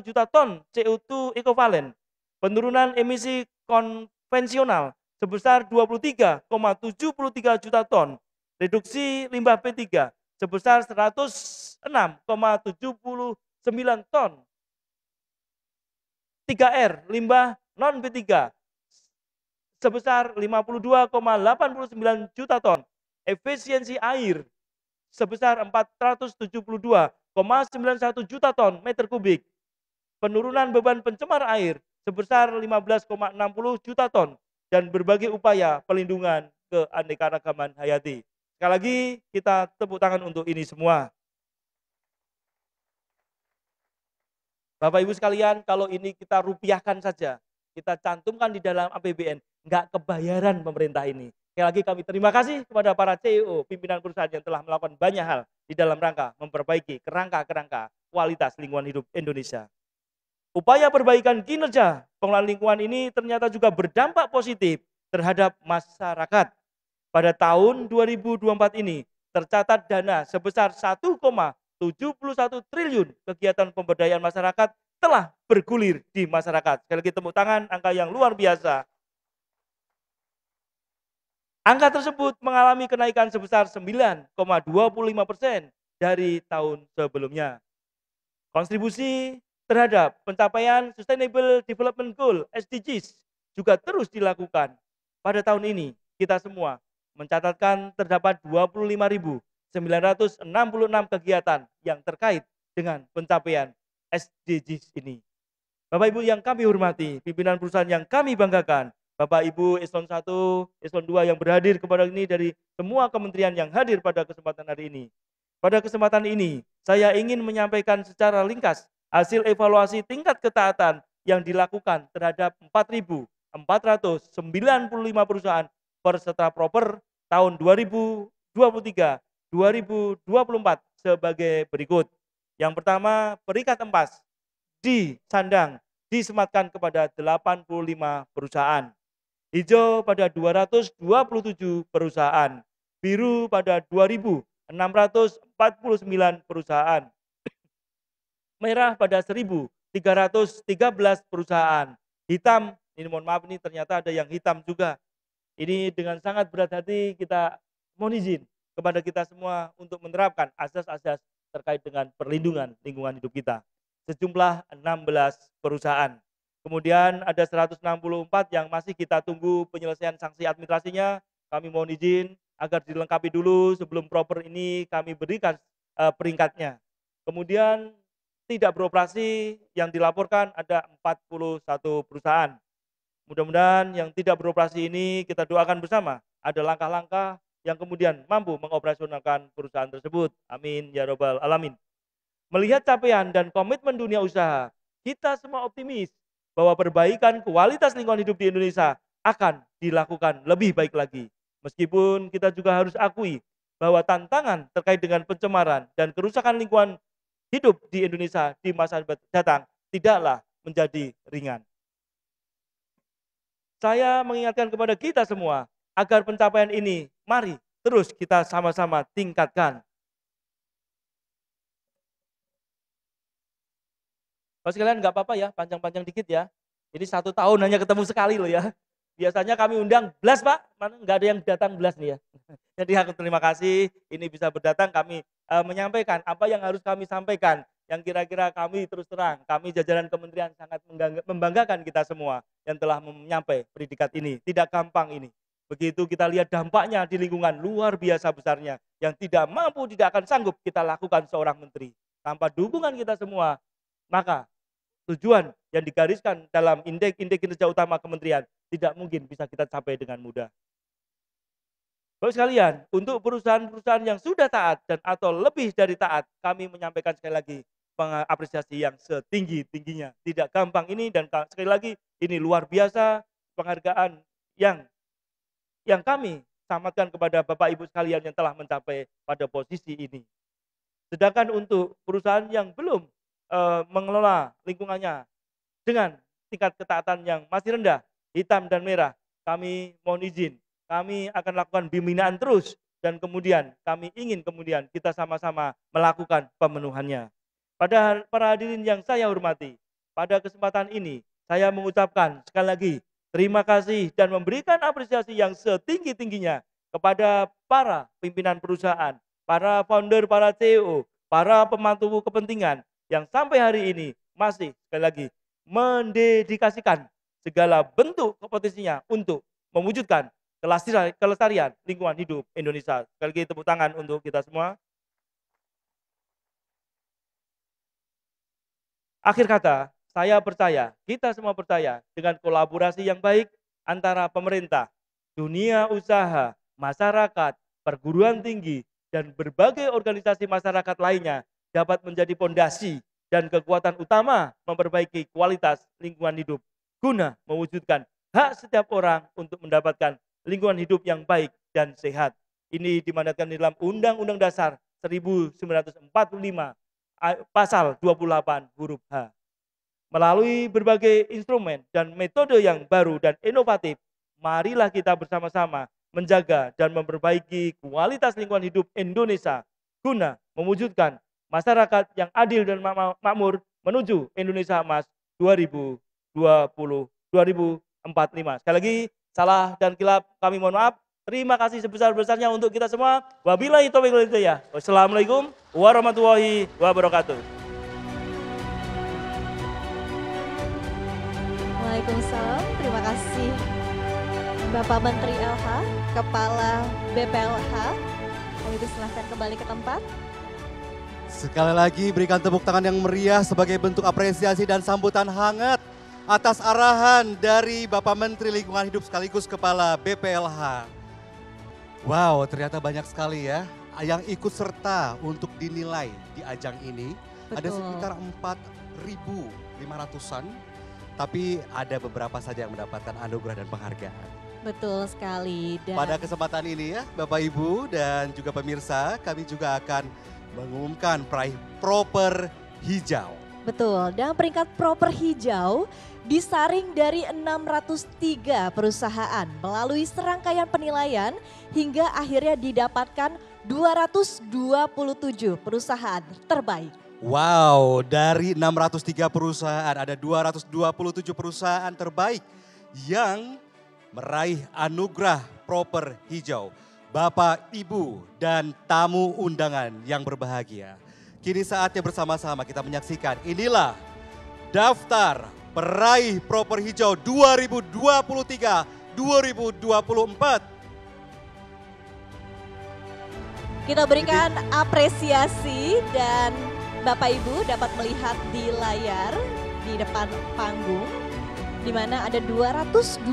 juta ton CO2 ekivalen, penurunan emisi konvensional sebesar 23,73 juta ton, reduksi limbah P3 sebesar 106,79 ton, 3R limbah non P3 sebesar 52,89 juta ton, efisiensi air sebesar 472,91 juta ton meter kubik, penurunan beban pencemar air sebesar 15,60 juta ton, dan berbagai upaya pelindungan keanekaragaman hayati. Sekali lagi kita tepuk tangan untuk ini semua. Bapak Ibu sekalian, kalau ini kita rupiahkan saja, kita cantumkan di dalam APBN, nggak kebayaran pemerintah ini. Sekali lagi kami terima kasih kepada para CEO, pimpinan perusahaan yang telah melakukan banyak hal di dalam rangka memperbaiki kerangka-kerangka kualitas lingkungan hidup Indonesia. Upaya perbaikan kinerja pengelolaan lingkungan ini ternyata juga berdampak positif terhadap masyarakat. Pada tahun 2024 ini tercatat dana sebesar 1,71 triliun kegiatan pemberdayaan masyarakat telah bergulir di masyarakat. Sekali lagi tepuk tangan, angka yang luar biasa. Angka tersebut mengalami kenaikan sebesar 9,25% dari tahun sebelumnya. Kontribusi terhadap pencapaian Sustainable Development Goal (SDGs) juga terus dilakukan. pada tahun ini kita semua mencatatkan terdapat 25.966 kegiatan yang terkait dengan pencapaian SDGs ini. Bapak Ibu yang kami hormati, pimpinan perusahaan yang kami banggakan, Bapak Ibu Eselon 1, Eselon 2 yang berhadir kepada ini dari semua kementerian yang hadir pada kesempatan hari ini. Pada kesempatan ini, saya ingin menyampaikan secara ringkas hasil evaluasi tingkat ketaatan yang dilakukan terhadap 4.495 perusahaan peserta proper tahun 2023-2024 sebagai berikut. Yang pertama, peringkat emas disandang, disematkan kepada 85 perusahaan. Hijau pada 227 perusahaan. Biru pada 2.649 perusahaan. Merah pada 1.313 perusahaan. Hitam, ini mohon maaf ini ternyata ada yang hitam juga. Ini dengan sangat berat hati kita mohon izin kepada kita semua untuk menerapkan asas-asas terkait dengan perlindungan lingkungan hidup kita. Sejumlah 16 perusahaan. Kemudian ada 164 yang masih kita tunggu penyelesaian sanksi administrasinya. Kami mohon izin agar dilengkapi dulu sebelum proper ini kami berikan peringkatnya. Kemudian tidak beroperasi yang dilaporkan ada 41 perusahaan. Mudah-mudahan yang tidak beroperasi ini kita doakan bersama ada langkah-langkah yang kemudian mampu mengoperasionalkan perusahaan tersebut. Amin ya robbal alamin. Melihat capaian dan komitmen dunia usaha, kita semua optimis bahwa perbaikan kualitas lingkungan hidup di Indonesia akan dilakukan lebih baik lagi. Meskipun kita juga harus akui bahwa tantangan terkait dengan pencemaran dan kerusakan lingkungan hidup di Indonesia di masa datang tidaklah menjadi ringan. Saya mengingatkan kepada kita semua agar pencapaian ini mari terus kita sama-sama tingkatkan. Bapak sekalian nggak apa-apa ya, panjang-panjang dikit ya. Ini 1 tahun hanya ketemu sekali loh ya. Biasanya kami undang belas Pak, mana nggak ada yang datang belas nih ya. Jadi aku terima kasih ini bisa berdatang kami menyampaikan apa yang harus kami sampaikan. Yang kira-kira kami terus terang, kami jajaran kementerian sangat membanggakan kita semua yang telah menyampai predikat ini. Tidak gampang ini. Begitu kita lihat dampaknya di lingkungan luar biasa besarnya. Yang tidak mampu, tidak akan sanggup kita lakukan seorang menteri. Tanpa dukungan kita semua, maka tujuan yang digariskan dalam indeks kinerja utama kementerian tidak mungkin bisa kita capai dengan mudah. Bapak sekalian, untuk perusahaan-perusahaan yang sudah taat dan atau lebih dari taat, kami menyampaikan sekali lagi pengapresiasi yang setinggi-tingginya. Tidak gampang ini dan sekali lagi ini luar biasa penghargaan yang kami samatkan kepada Bapak Ibu sekalian yang telah mencapai pada posisi ini. Sedangkan untuk perusahaan yang belum mengelola lingkungannya dengan tingkat ketaatan yang masih rendah, hitam dan merah, kami mohon izin, kami akan lakukan pembinaan terus dan kemudian kami ingin kemudian kita sama-sama melakukan pemenuhannya. Pada para hadirin yang saya hormati, pada kesempatan ini saya mengucapkan sekali lagi terima kasih dan memberikan apresiasi yang setinggi-tingginya kepada para pimpinan perusahaan, para founder, para CEO, para pemangku kepentingan yang sampai hari ini masih sekali lagi mendedikasikan segala bentuk kompetisinya untuk mewujudkan kelestarian lingkungan hidup Indonesia. Sekali lagi tepuk tangan untuk kita semua. Akhir kata, saya percaya, kita semua percaya dengan kolaborasi yang baik antara pemerintah, dunia usaha, masyarakat, perguruan tinggi, dan berbagai organisasi masyarakat lainnya dapat menjadi fondasi dan kekuatan utama memperbaiki kualitas lingkungan hidup guna mewujudkan hak setiap orang untuk mendapatkan lingkungan hidup yang baik dan sehat. Ini dimandatkan dalam Undang-Undang Dasar 1945 pasal 28 huruf H. Melalui berbagai instrumen dan metode yang baru dan inovatif, marilah kita bersama-sama menjaga dan memperbaiki kualitas lingkungan hidup Indonesia guna mewujudkan masyarakat yang adil dan makmur menuju Indonesia Emas 2045. Sekali lagi, salah dan kilap kami mohon maaf. Terima kasih sebesar-besarnya untuk kita semua. Wabillahi taufiq wal hidayah. Wassalamualaikum warahmatullahi wabarakatuh. Waalaikumsalam, terima kasih Bapak Menteri LH, Kepala BPLH, kami disilahkan kembali ke tempat. Sekali lagi berikan tepuk tangan yang meriah sebagai bentuk apresiasi dan sambutan hangat atas arahan dari Bapak Menteri Lingkungan Hidup sekaligus Kepala BPLH. Wow, ternyata banyak sekali ya yang ikut serta untuk dinilai di ajang ini. Ada Betul. sekitar 4.500-an, tapi ada beberapa saja yang mendapatkan anugerah dan penghargaan. Betul sekali. Dan Pada kesempatan ini ya Bapak Ibu dan juga pemirsa, kami juga akan mengumumkan peraih proper hijau. betul, dan peringkat proper hijau disaring dari 603 perusahaan melalui serangkaian penilaian hingga akhirnya didapatkan 227 perusahaan terbaik. Wow, dari 603 perusahaan ada 227 perusahaan terbaik yang meraih anugerah proper hijau. Bapak, Ibu, dan tamu undangan yang berbahagia. Kini saatnya bersama-sama kita menyaksikan inilah daftar peraih proper hijau 2023-2024. Kita berikan apresiasi dan Bapak Ibu dapat melihat di layar di depan panggung di mana ada 227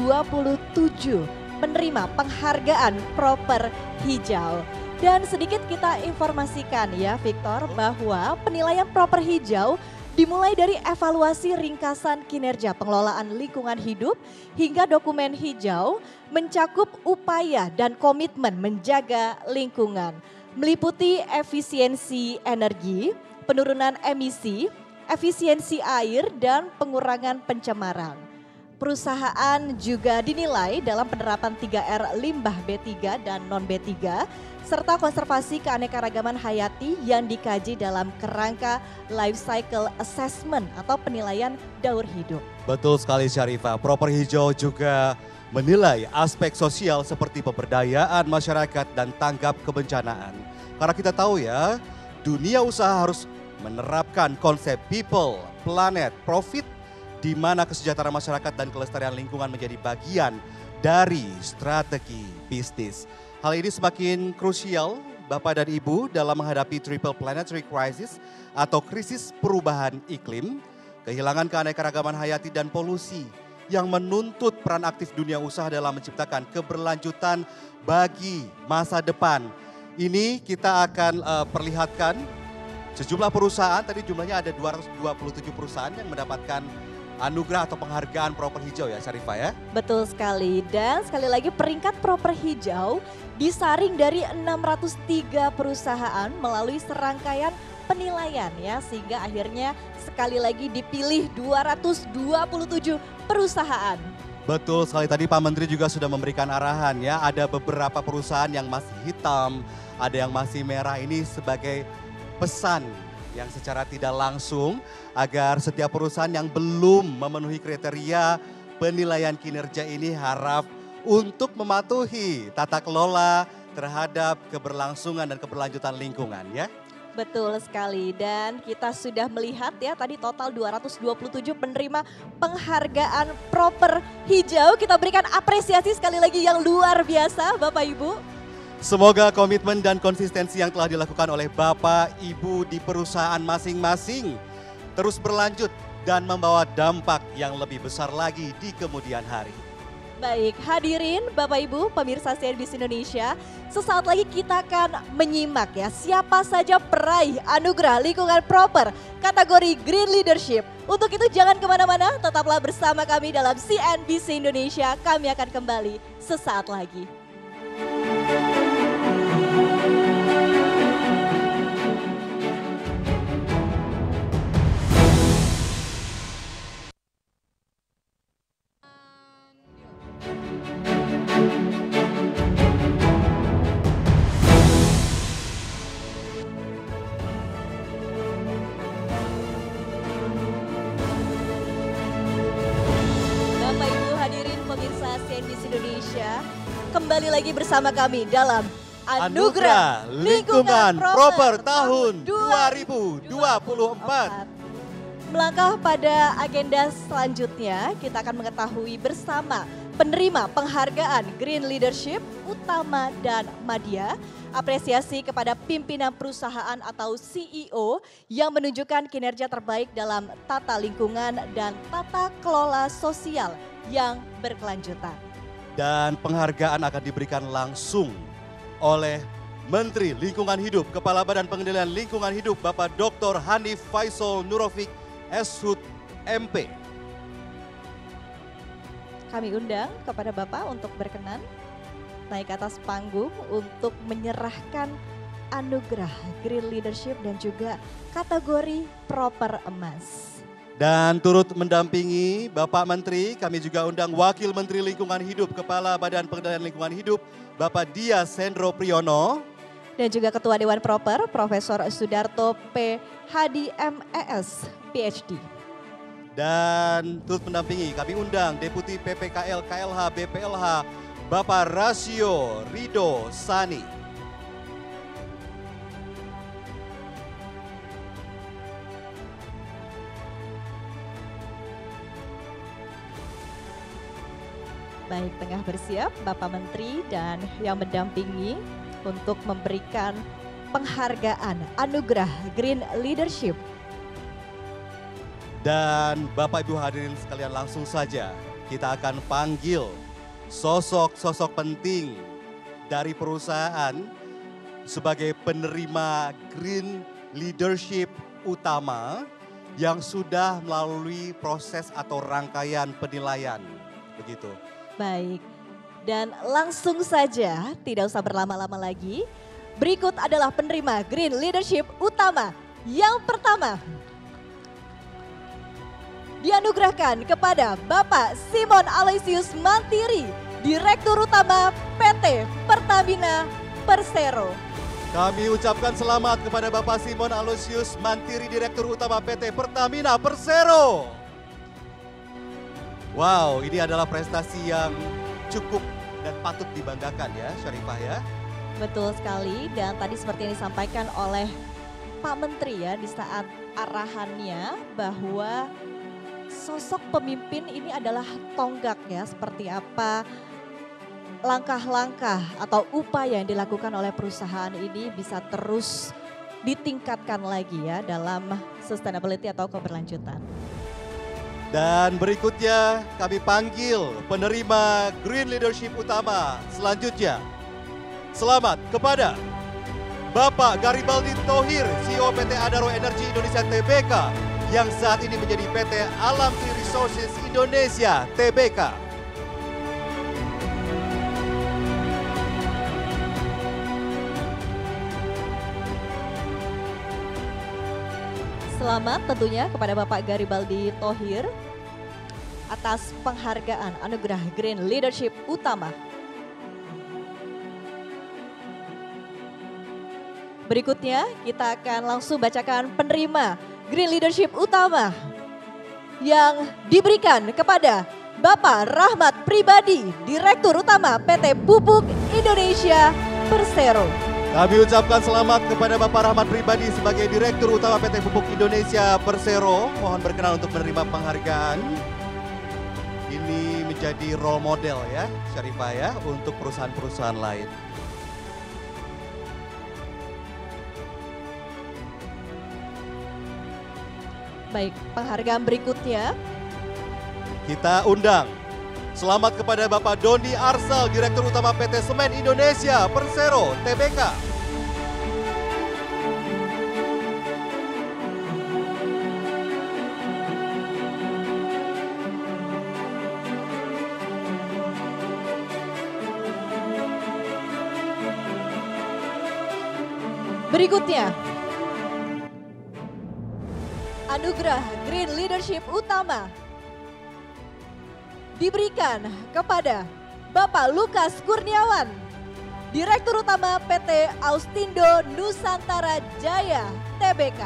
penerima penghargaan proper hijau. Dan sedikit kita informasikan ya Victor bahwa penilaian proper hijau dimulai dari evaluasi ringkasan kinerja pengelolaan lingkungan hidup hingga dokumen hijau mencakup upaya dan komitmen menjaga lingkungan. Meliputi efisiensi energi, penurunan emisi, efisiensi air, dan pengurangan pencemaran. Perusahaan juga dinilai dalam penerapan 3R limbah B3 dan non-B3, serta konservasi keanekaragaman hayati yang dikaji dalam kerangka life cycle assessment atau penilaian daur hidup. Betul sekali Syarifah, proper hijau juga menilai aspek sosial seperti pemberdayaan masyarakat dan tanggap kebencanaan. Karena kita tahu ya, dunia usaha harus menerapkan konsep people, planet, profit, di mana kesejahteraan masyarakat dan kelestarian lingkungan menjadi bagian dari strategi bisnis. Hal ini semakin krusial Bapak dan Ibu dalam menghadapi triple planetary crisis atau krisis perubahan iklim, kehilangan keanekaragaman hayati dan polusi yang menuntut peran aktif dunia usaha dalam menciptakan keberlanjutan bagi masa depan. Ini kita akan perlihatkan sejumlah perusahaan, tadi jumlahnya ada 227 perusahaan yang mendapatkan anugerah atau penghargaan proper hijau ya Syarifah ya. Betul sekali, dan sekali lagi peringkat proper hijau disaring dari 603 perusahaan melalui serangkaian penilaian ya, sehingga akhirnya sekali lagi dipilih 227 perusahaan. Betul sekali, tadi Pak Menteri juga sudah memberikan arahan ya, ada beberapa perusahaan yang masih hitam, ada yang masih merah, ini sebagai pesan yang secara tidak langsung agar setiap perusahaan yang belum memenuhi kriteria penilaian kinerja ini harap untuk mematuhi tata kelola terhadap keberlangsungan dan keberlanjutan lingkungan ya. Betul sekali, dan kita sudah melihat ya tadi total 227 penerima penghargaan proper hijau. Kita berikan apresiasi sekali lagi yang luar biasa Bapak Ibu. Semoga komitmen dan konsistensi yang telah dilakukan oleh Bapak, Ibu di perusahaan masing-masing terus berlanjut dan membawa dampak yang lebih besar lagi di kemudian hari. Baik, hadirin Bapak Ibu pemirsa CNBC Indonesia, sesaat lagi kita akan menyimak ya siapa saja peraih anugerah lingkungan proper kategori Green Leadership. Untuk itu jangan kemana-mana, tetaplah bersama kami dalam CNBC Indonesia. Kami akan kembali sesaat lagi. Bapak Ibu hadirin pemirsa CNBC Indonesia, kembali lagi bersama kami dalam Anugerah Lingkungan Proper tahun 2024. Melangkah pada agenda selanjutnya, kita akan mengetahui bersama penerima penghargaan Green Leadership Utama dan Madya. Apresiasi kepada pimpinan perusahaan atau CEO yang menunjukkan kinerja terbaik dalam tata lingkungan dan tata kelola sosial yang berkelanjutan. Dan penghargaan akan diberikan langsung oleh Menteri Lingkungan Hidup, Kepala Badan Pengendalian Lingkungan Hidup, Bapak Dr. Hanif Faisal Nurofik, SHUT MP. Kami undang kepada Bapak untuk berkenan naik ke atas panggung untuk menyerahkan anugerah Green Leadership dan juga kategori Proper Emas. Dan turut mendampingi Bapak Menteri, kami juga undang Wakil Menteri Lingkungan Hidup, Kepala Badan Pengendalian Lingkungan Hidup, Bapak Dias Hendro Priyono. Dan juga Ketua Dewan Proper, Profesor Sudarto P. Hadi MES, PhD. Dan turut mendampingi kami undang Deputi PPKL KLH BPLH, Bapak Rasio Rido Sani. Baik, tengah bersiap Bapak Menteri dan yang mendampingi untuk memberikan penghargaan anugerah Green Leadership. Dan Bapak Ibu hadirin sekalian, langsung saja kita akan panggil sosok-sosok penting dari perusahaan sebagai penerima Green Leadership Utama yang sudah melalui proses atau rangkaian penilaian. Begitu. Baik, dan langsung saja tidak usah berlama-lama lagi. Berikut adalah penerima Green Leadership Utama. Yang pertama dianugerahkan kepada Bapak Simon Aloysius Mantiri, Direktur Utama PT Pertamina Persero. Kami ucapkan selamat kepada Bapak Simon Aloysius Mantiri, Direktur Utama PT Pertamina Persero. Wow, ini adalah prestasi yang cukup dan patut dibanggakan ya, Syarifah ya. Betul sekali, dan tadi seperti yang disampaikan oleh Pak Menteri ya di saat arahannya bahwa sosok pemimpin ini adalah tonggak ya, seperti apa langkah-langkah atau upaya yang dilakukan oleh perusahaan ini bisa terus ditingkatkan lagi ya dalam sustainability atau keberlanjutan. Dan berikutnya kami panggil penerima Green Leadership Utama selanjutnya. Selamat kepada Bapak Garibaldi Thohir, CEO PT Adaro Energi Indonesia Tbk, yang saat ini menjadi PT Alam Tree Resources Indonesia Tbk. Selamat tentunya kepada Bapak Garibaldi Thohir atas penghargaan anugerah Green Leadership Utama. Berikutnya kita akan langsung bacakan penerima Green Leadership Utama yang diberikan kepada Bapak Rahmat Pribadi, Direktur Utama PT Pupuk Indonesia Persero. Kami ucapkan selamat kepada Bapak Rahmat Pribadi sebagai Direktur Utama PT Pupuk Indonesia Persero. Mohon berkenan untuk menerima penghargaan. Ini menjadi role model ya, Syarifah ya, untuk perusahaan-perusahaan lain. Baik, penghargaan berikutnya kita undang. Selamat kepada Bapak Doni Arsal, Direktur Utama PT Semen Indonesia Persero Tbk. berikutnya. Anugerah Green Leadership Utama diberikan kepada Bapak Lukas Kurniawan, Direktur Utama PT Austindo Nusantara Jaya Tbk.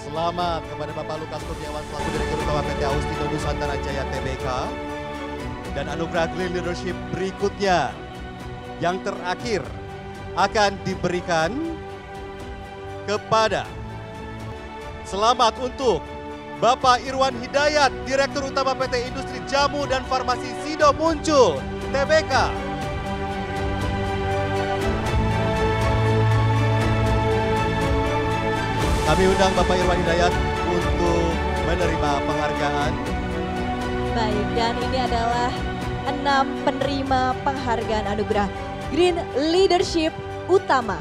Selamat kepada Bapak Lukas Kurniawan selaku Direktur Utama PT Austindo Nusantara Jaya Tbk. Dan anugerah Green Leadership berikutnya yang terakhir akan diberikan kepada selamat untuk Bapak Irwan Hidayat, Direktur Utama PT Industri Jamu dan Farmasi Sido Muncul, TBK. Kami undang Bapak Irwan Hidayat untuk menerima penghargaan. Baik, dan ini adalah 6 penerima penghargaan anugerah Green Leadership Utama.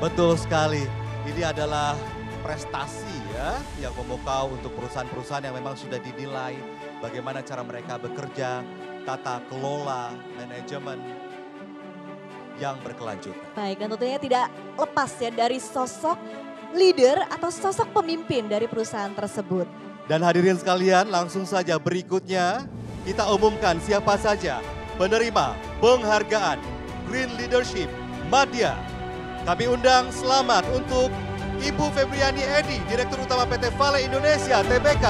Betul sekali, ini adalah prestasi ya yang memukau untuk perusahaan-perusahaan yang memang sudah dinilai bagaimana cara mereka bekerja, tata kelola, manajemen yang berkelanjutan. Baik, dan tentunya tidak lepas ya dari sosok leader atau sosok pemimpin dari perusahaan tersebut. Dan hadirin sekalian, langsung saja berikutnya kita umumkan siapa saja penerima penghargaan Green Leadership Madya. Kami undang selamat untuk Ibu Febriani Edi, Direktur Utama PT Vale Indonesia, TBK.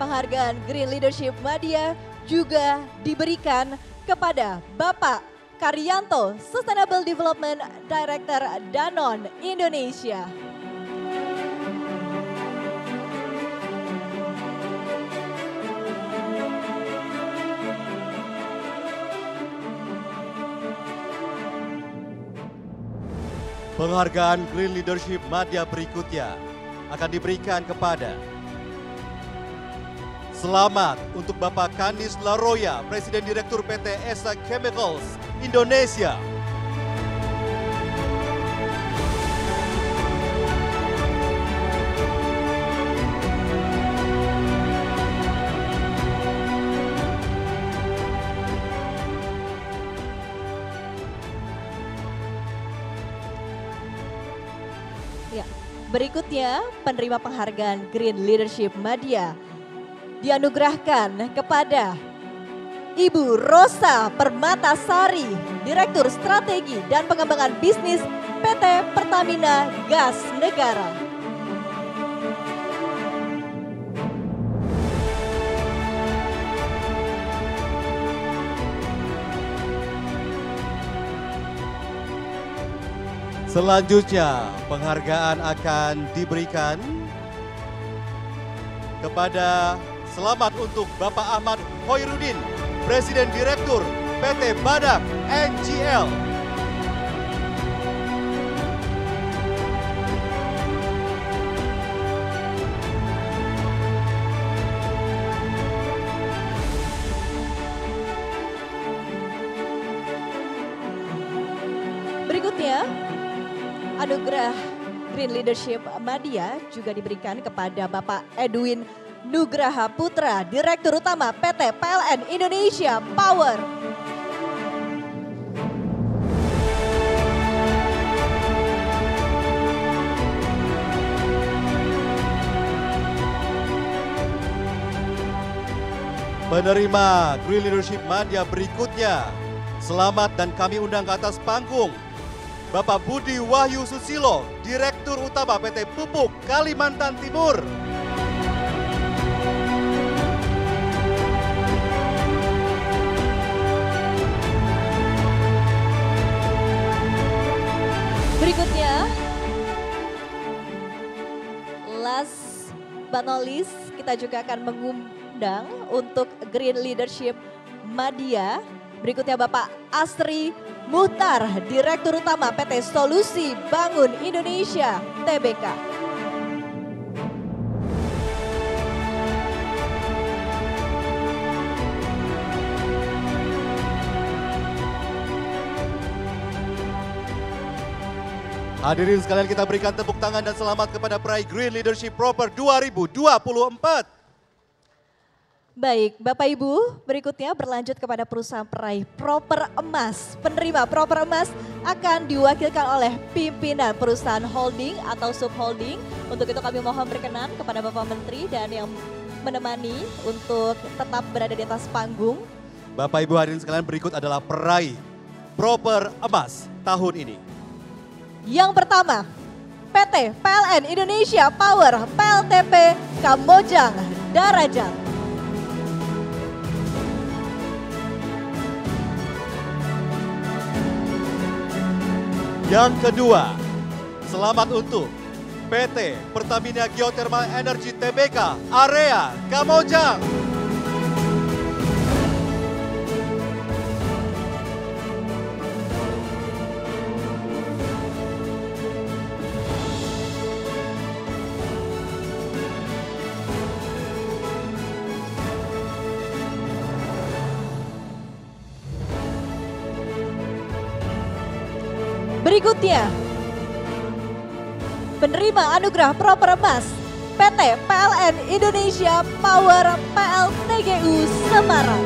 Penghargaan Green Leadership Madya juga diberikan kepada Bapak Karyanto, Sustainable Development Director Danone Indonesia. Penghargaan Green Leadership Madya berikutnya akan diberikan kepada selamat untuk Bapak Kandis Laroya, Presiden Direktur PT ESA Chemicals Indonesia. Ya, berikutnya penerima penghargaan Green Leadership Madya dianugerahkan kepada Ibu Rosa Permatasari, Direktur Strategi dan Pengembangan Bisnis PT Pertamina Gas Negara. Selanjutnya penghargaan akan diberikan kepada selamat untuk Bapak Ahmad Hoirudin, Presiden Direktur PT Badak NGL. Berikutnya, anugerah Green Leadership Madya juga diberikan kepada Bapak Edwin Nugraha Putra, Direktur Utama PT PLN Indonesia Power. Penerima Green Leadership Madya berikutnya, selamat dan kami undang ke atas panggung Bapak Budi Wahyu Susilo, Direktur Utama PT Pupuk Kalimantan Timur. Berikutnya, last but not least, kita juga akan mengundang untuk Green Leadership Madya. Berikutnya Bapak Asri Muhtar, Direktur Utama PT Solusi Bangun Indonesia, TBK. Hadirin sekalian, kita berikan tepuk tangan dan selamat kepada peraih Green Leadership Proper 2024. Baik, Bapak Ibu, berikutnya berlanjut kepada perusahaan peraih Proper Emas. Penerima Proper Emas akan diwakilkan oleh pimpinan perusahaan holding atau subholding. Untuk itu kami mohon berkenan kepada Bapak Menteri dan yang menemani untuk tetap berada di atas panggung. Bapak Ibu hadirin sekalian, berikut adalah peraih Proper Emas tahun ini. Yang pertama, PT PLN Indonesia Power PLTP Kamojang Darajat. Yang kedua, selamat untuk PT Pertamina Geothermal Energy Tbk Area Kamojang. Berikutnya, penerima anugerah Proper Emas PT PLN Indonesia Power PLTGU Semarang.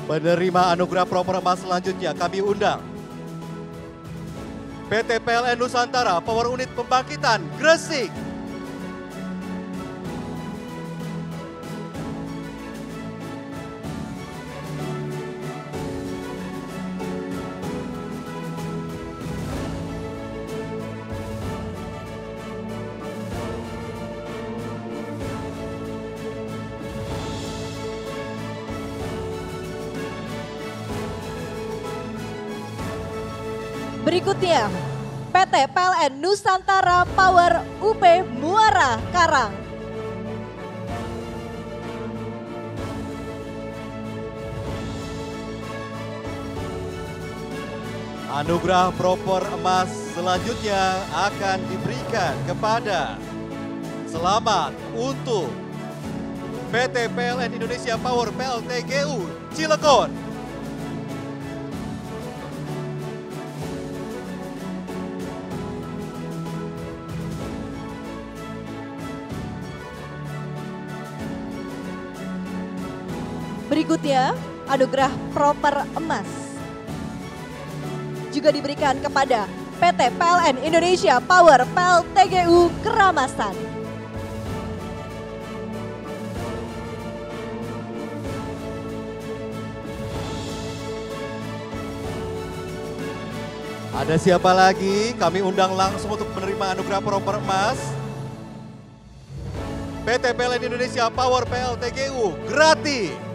Penerima anugerah Proper Emas selanjutnya kami undang PT PLN Nusantara Power Unit Pembangkitan Gresik. Berikutnya, PT PLN Nusantara Power UP Muara Karang. Anugerah Proper Emas selanjutnya akan diberikan kepada selamat untuk PT PLN Indonesia Power PLTGU Cilegon. Berikutnya, anugerah Proper Emas juga diberikan kepada PT PLN Indonesia Power PLTGU Keramasan. Ada siapa lagi? Kami undang langsung untuk menerima anugerah Proper Emas. PT PLN Indonesia Power PLTGU Grati.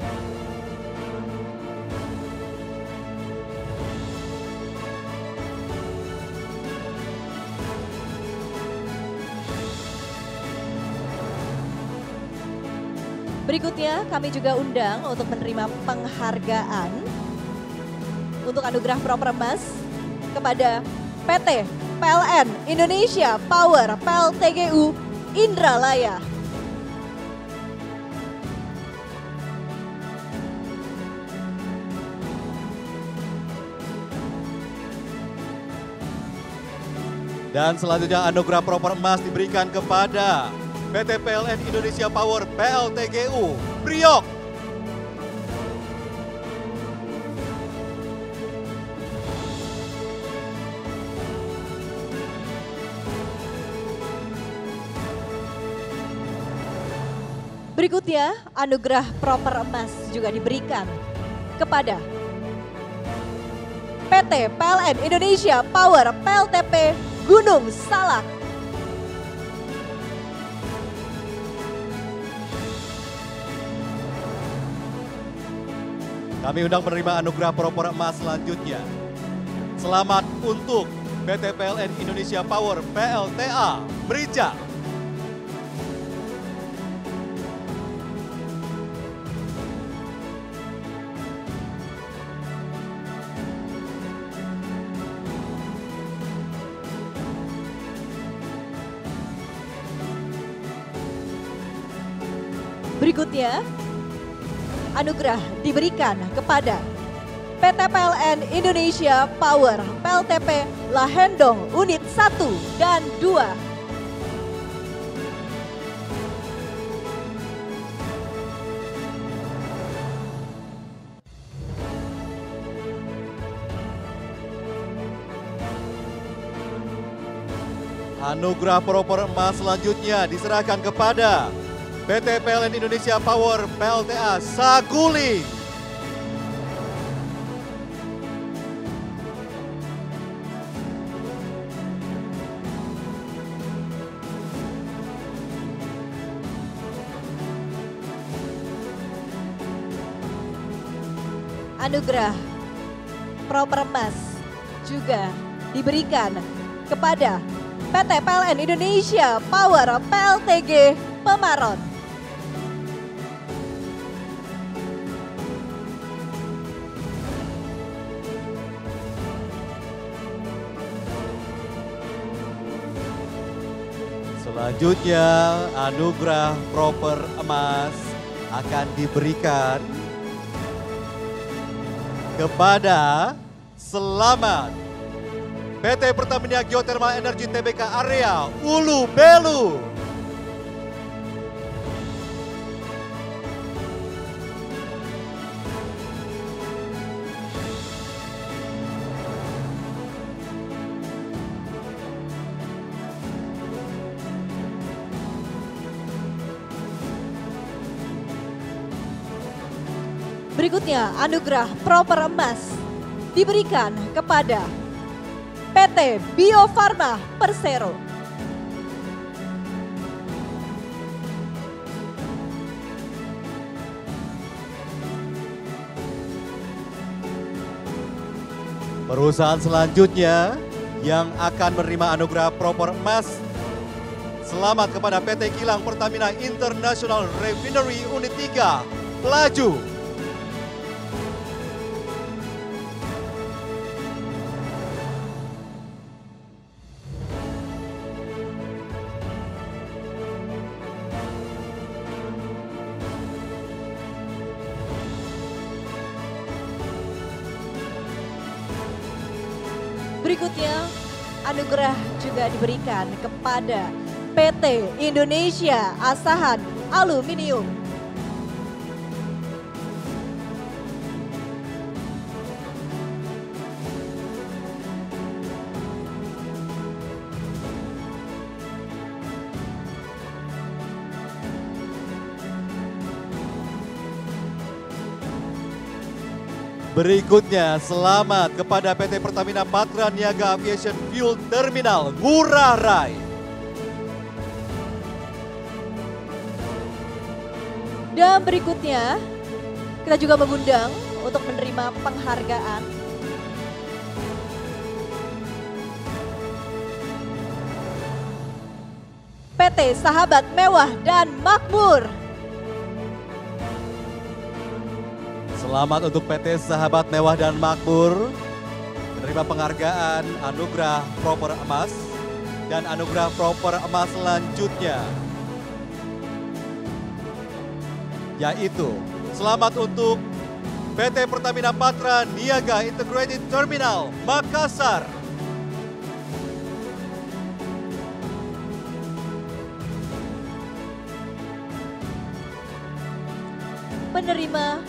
Berikutnya kami juga undang untuk menerima penghargaan untuk anugerah Proper Emas kepada PT PLN Indonesia Power PLTGU Indralaya. Dan selanjutnya anugerah Proper Emas diberikan kepada PT PLN Indonesia Power PLTGU Priok. Berikutnya, anugerah Proper Emas juga diberikan kepada PT PLN Indonesia Power PLTP Gunung Salak. Kami undang penerima anugerah Proper Emas selanjutnya. Selamat untuk PT PLN Indonesia Power PLTA Merica. Berikutnya, anugerah diberikan kepada PT PLN Indonesia Power PLTP Lahendong Unit 1 dan 2. Anugerah Proper Emas selanjutnya diserahkan kepada PT PLN Indonesia Power PLTA Saguling. Anugerah Proper Emas juga diberikan kepada PT PLN Indonesia Power PLTG Pemaron. Selanjutnya, anugerah Proper Emas akan diberikan kepada Selamat PT Pertamina Geothermal Energy Tbk Area Ulu Belu. Berikutnya, anugerah Proper Emas diberikan kepada PT Bio Farma Persero. Perusahaan selanjutnya yang akan menerima anugerah Proper Emas, selamat kepada PT Kilang Pertamina International Refinery Unit 3, Pelaju. Berikutnya, anugerah juga diberikan kepada PT Indonesia Asahan Aluminium. Berikutnya, selamat kepada PT Pertamina Patra Niaga Aviation Fuel Terminal Ngurah Rai. Dan berikutnya, kita juga mengundang untuk menerima penghargaan PT Sahabat Mewah dan Makmur. Selamat untuk PT Sahabat Mewah dan Makmur menerima penghargaan anugerah Proper Emas dan anugerah Proper Emas selanjutnya, yaitu selamat untuk PT Pertamina Patra Niaga Integrated Terminal Makassar. Penerima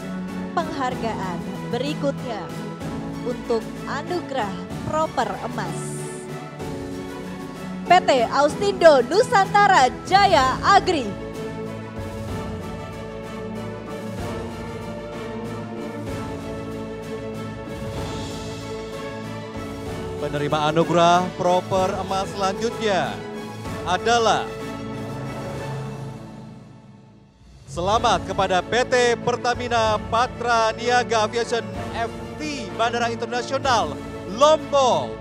penghargaan berikutnya untuk anugerah Proper Emas, PT Austindo Nusantara Jaya Agri. Penerima anugerah Proper Emas selanjutnya adalah selamat kepada PT Pertamina Patra Niaga Aviation FT Bandara Internasional Lombok.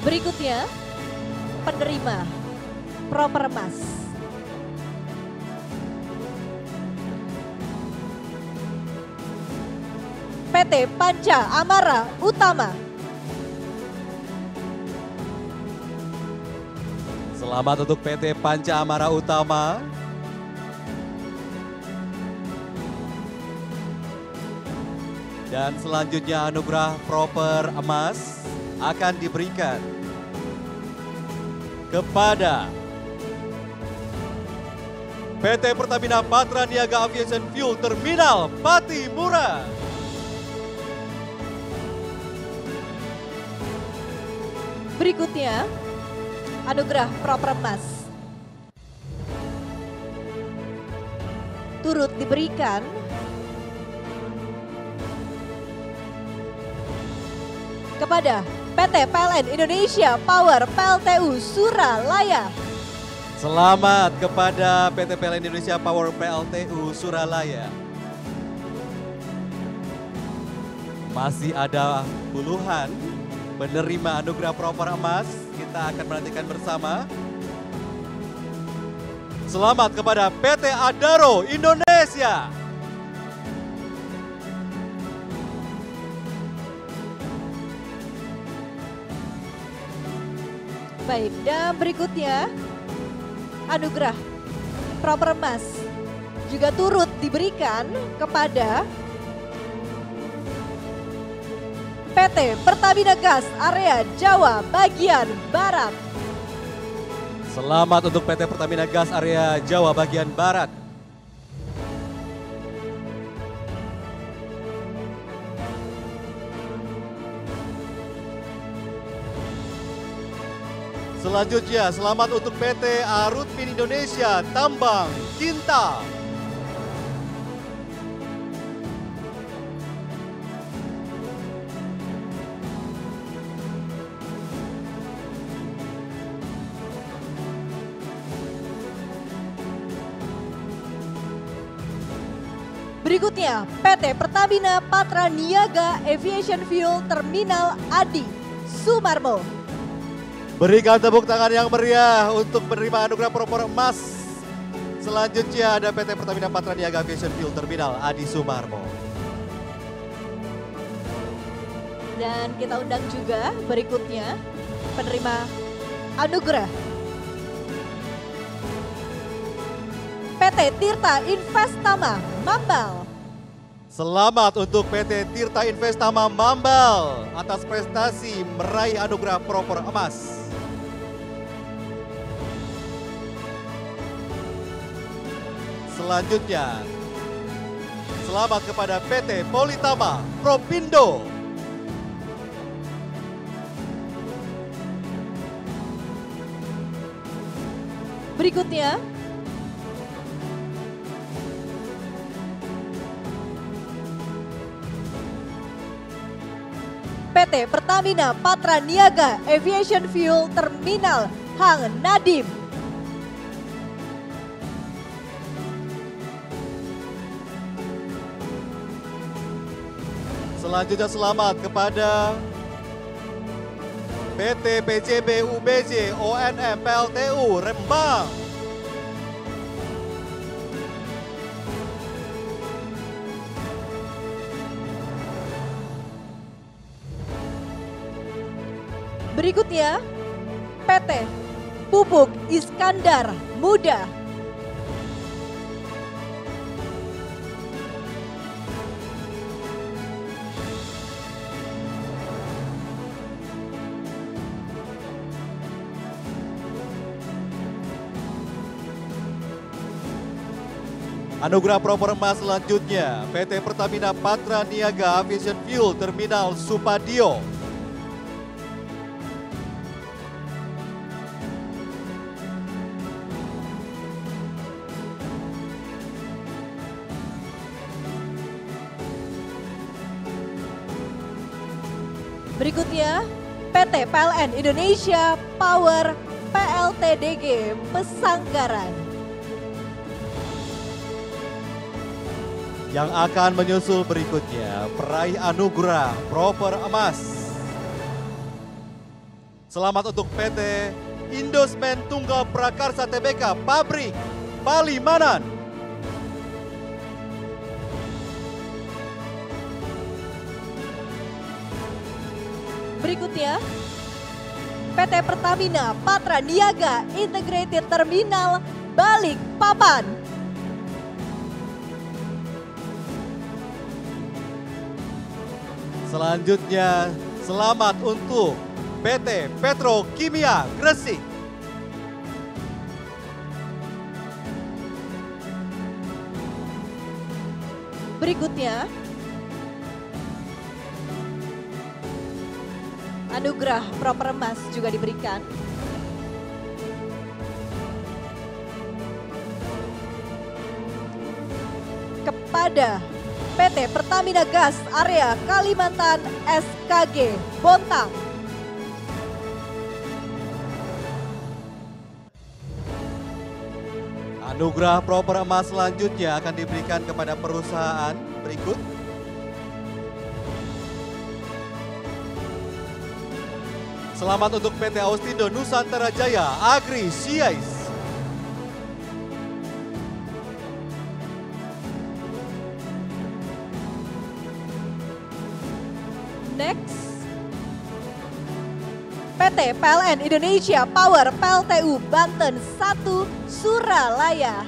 Berikutnya, penerima Proper Emas, PT Panca Amara Utama. Selamat untuk PT Panca Amara Utama. Dan selanjutnya anugerah Proper Emas akan diberikan kepada PT Pertamina Patra Niaga Aviation Fuel Terminal Patimura. Berikutnya, anugerah proper emas. Turut diberikan kepada PT PLN Indonesia Power PLTU Suralaya. Selamat kepada PT PLN Indonesia Power PLTU Suralaya. Masih ada puluhan penerima anugerah proper emas, kita akan menantikan bersama. Selamat kepada PT Adaro Indonesia. Baik, dan berikutnya anugerah proper emas juga turut diberikan kepada PT Pertamina Gas Area Jawa bagian Barat. Selamat untuk PT Pertamina Gas Area Jawa bagian Barat. Selanjutnya, selamat untuk PT Arutmin Indonesia Tambang Kinta. Berikutnya, PT Pertamina Patra Niaga Aviation Fuel Terminal Adi Sumarmo. Berikan tepuk tangan yang meriah untuk penerima anugerah proper emas. Selanjutnya ada PT Pertamina Patra Niaga Aviation Fuel Terminal Adi Sumarmo. Dan kita undang juga berikutnya penerima anugerah PT Tirta Investama Mambal. Selamat untuk PT Tirta Investama Mambal atas prestasi meraih anugerah proper emas. Selanjutnya, selamat kepada PT Politama Propindo. Berikutnya, PT Pertamina Patra Niaga Aviation Fuel Terminal Hang Nadim. Selanjutnya selamat kepada PT PCB UBJ ONM PLTU Rembang. Berikutnya, PT Pupuk Iskandar Muda. Anugerah proper emas selanjutnya, PT Pertamina Patra Niaga Aviation Fuel Terminal Supadio. Berikutnya, PT PLN Indonesia Power PLTDG Pesanggaran. Yang akan menyusul berikutnya, peraih anugerah proper emas. Selamat untuk PT Indosmen Tunggal Prakarsa Tbk Pabrik Palimanan. Berikutnya, PT Pertamina Patra Niaga Integrated Terminal Balikpapan. Selanjutnya, selamat untuk PT Petrokimia Gresik. Berikutnya, Anugerah proper emas juga diberikan. Kepada PT Pertamina Gas Area Kalimantan SKG Bontang. Anugerah proper emas selanjutnya akan diberikan kepada perusahaan berikut. Selamat untuk PT Austindo Nusantara Jaya Agri Siais. Next, PT PLN Indonesia Power PLTU Banten 1 Suralaya.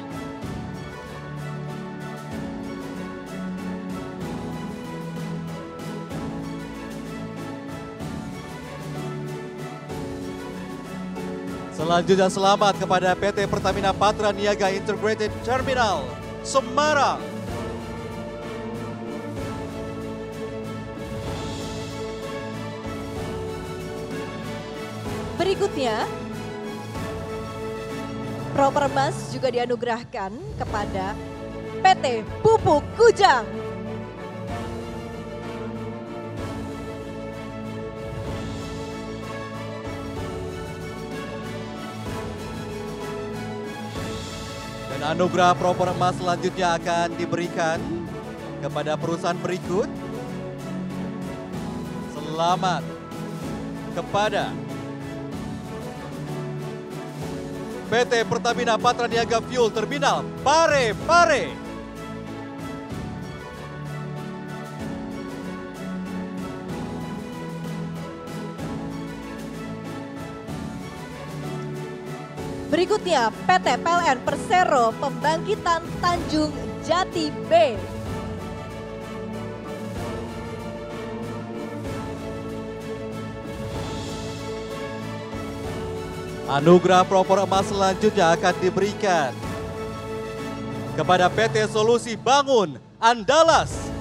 Selanjutnya selamat kepada PT Pertamina Patra Niaga Integrated Terminal Semarang. Berikutnya, proper emas juga dianugerahkan kepada PT Pupuk Kujang. Dan anugerah proper emas selanjutnya akan diberikan kepada perusahaan berikut. Selamat kepada PT Pertamina Patra Niaga Fuel Terminal Pare. Berikutnya PT PLN Persero Pembangkitan Tanjung Jati B. Anugerah proper emas selanjutnya akan diberikan kepada PT Solusi Bangun Andalas.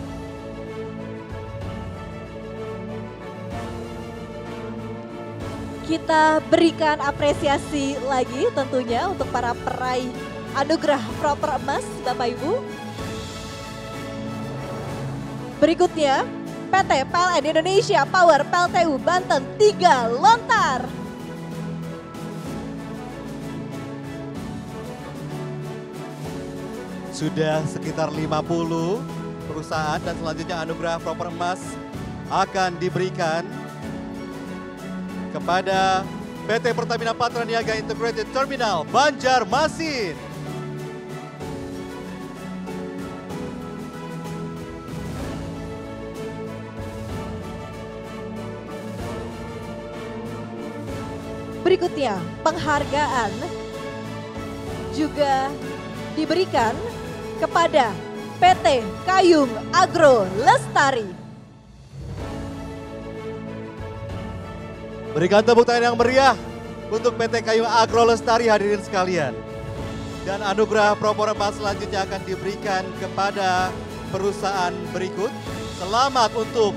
Kita berikan apresiasi lagi tentunya untuk para peraih anugerah proper emas Bapak Ibu. Berikutnya PT PLN Indonesia Power PLTU Banten 3 Lontar. Sudah sekitar 50 perusahaan dan selanjutnya anugerah proper emas akan diberikan kepada PT Pertamina Patra Niaga Integrated Terminal Banjarmasin. Berikutnya penghargaan juga diberikan kepada PT Kayung Agro Lestari. Berikan tepuk tangan yang meriah untuk PT Kayung Agro Lestari hadirin sekalian. Dan anugerah proper emas selanjutnya akan diberikan kepada perusahaan berikut. Selamat untuk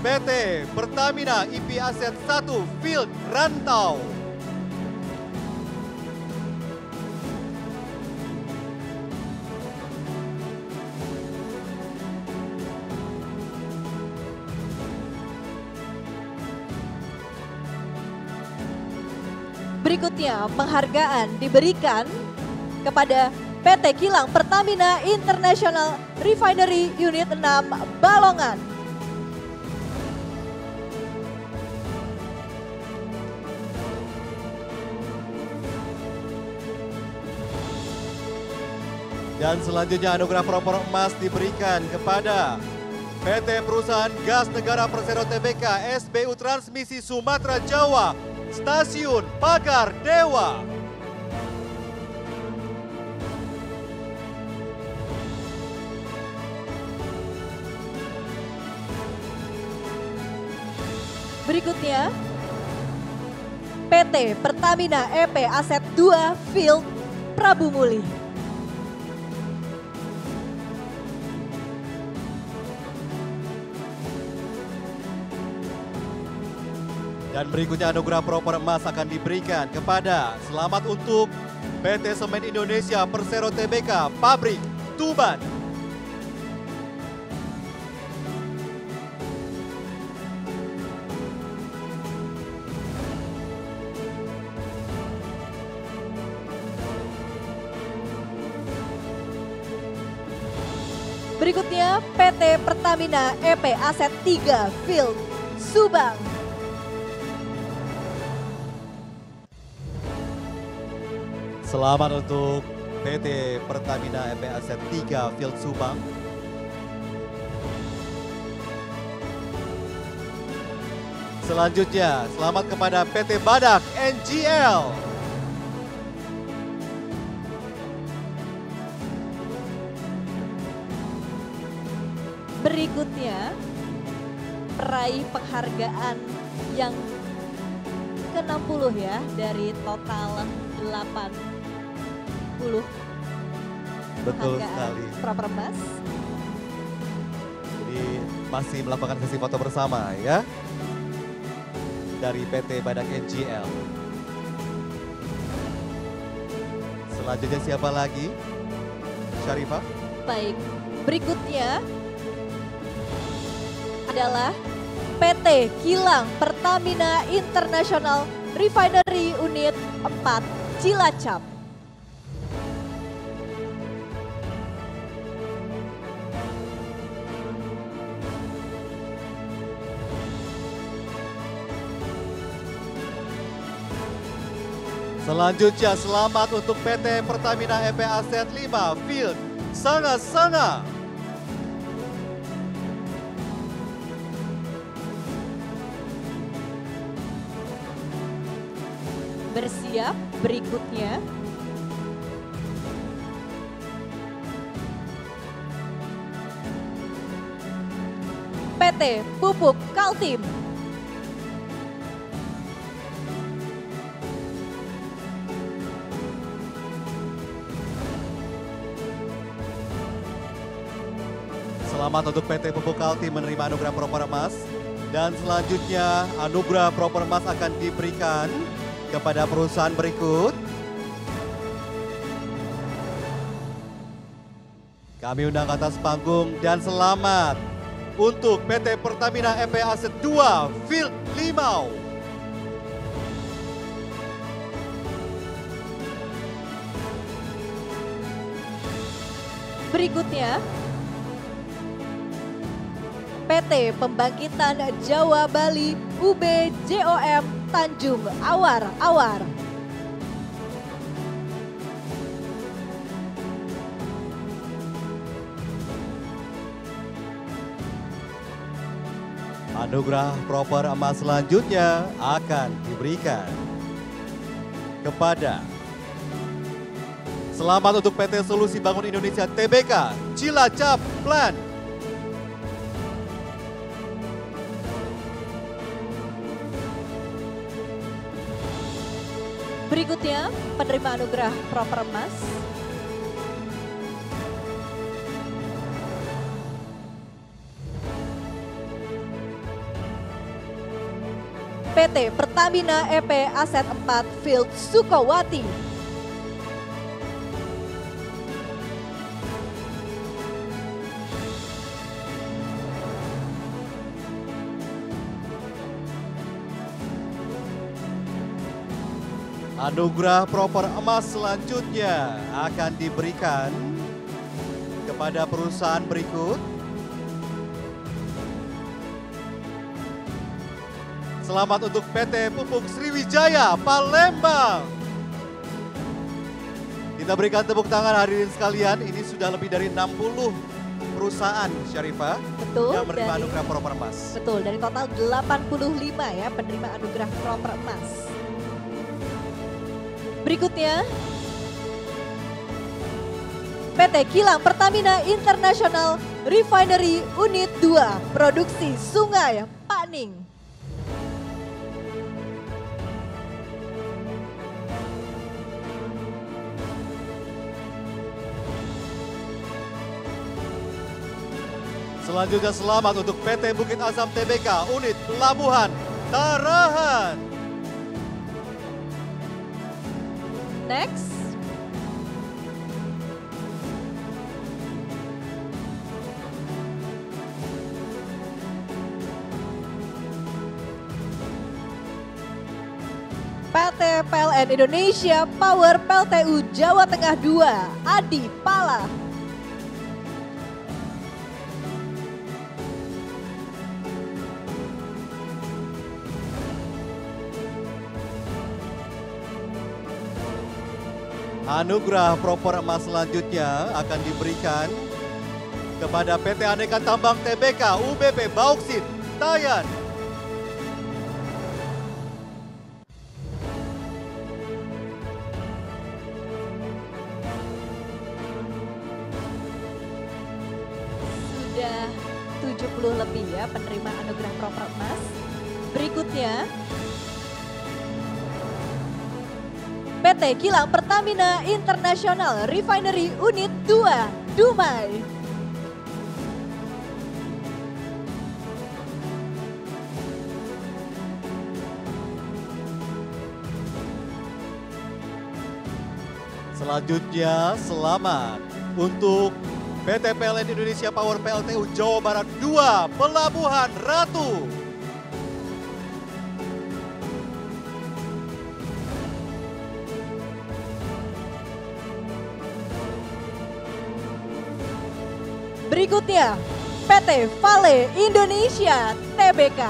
PT Pertamina IP Asset 1 Field Rantau. Berikutnya penghargaan diberikan kepada PT Kilang Pertamina International Refinery Unit 6 Balongan. Dan selanjutnya anugerah proper emas diberikan kepada PT Perusahaan Gas Negara Persero Tbk SBU Transmisi Sumatera Jawa Stasiun Pagar Dewa. Berikutnya PT Pertamina EP Asset 2 Field Prabu Muli. Dan berikutnya anugerah proper emas akan diberikan kepada selamat untuk PT Semen Indonesia Persero Tbk Pabrik Tuban. Berikutnya PT Pertamina EP Aset 3 Field Subang. Selamat untuk PT Pertamina EP Aset 3 Field Subang. Selanjutnya, selamat kepada PT Badak NGL. Berikutnya, peraih penghargaan yang ke-60 ya dari total 80 Betul penghargaan sekali. proper emas. Jadi masih melakukan sesi foto bersama ya. Dari PT Badak NGL. Selanjutnya siapa lagi? Syarifah? Baik, berikutnya adalah PT Kilang Pertamina International Refinery Unit 4 Cilacap. Selanjutnya selamat untuk PT Pertamina EP Aset 5 Field Sana. Bersiap, berikutnya PT Pupuk Kaltim. Selamat untuk PT Pupuk Kaltim menerima anugerah proper emas. Dan selanjutnya anugerah proper emas akan diberikan kepada perusahaan berikut. Kami undang ke atas panggung dan selamat untuk PT Pertamina EP Aset 2 Field Limau. Berikutnya PT Pembangkitan Jawa Bali UBJOM Tanjung Awar. Anugerah proper emas selanjutnya akan diberikan kepada selamat untuk PT Solusi Bangun Indonesia Tbk Cilacap Plan. Berikutnya penerima anugerah proper emas PT Pertamina EP Aset 4 Field Sukowati. Anugerah proper emas selanjutnya akan diberikan kepada perusahaan berikut. Selamat untuk PT Pupuk Sriwijaya Palembang. Kita berikan tepuk tangan hadirin sekalian. Ini sudah lebih dari 60 perusahaan, Syarifah, Betul, yang menerima dari- anugerah proper emas. Betul, dari total 85 ya penerima anugerah proper emas. Berikutnya PT Kilang Pertamina International Refinery Unit 2 Produksi Sungai Paning. Selanjutnya selamat untuk PT Bukit Azam Tbk Unit Pelabuhan Tarahan. Next. PT PLN Indonesia Power PLTU Jawa Tengah 2, Adi Pala. Anugerah proper emas selanjutnya akan diberikan kepada PT Aneka Tambang TBK UBP Bauksit Tayan. Sudah 70 lebih ya penerima anugerah proper emas. Berikutnya PT Kilang Pertamina International Refinery Unit 2, Dumai. Selanjutnya selamat untuk PT PLN Indonesia Power PLTU Jawa Barat 2, Pelabuhan Ratu. Berikutnya PT Vale Indonesia Tbk.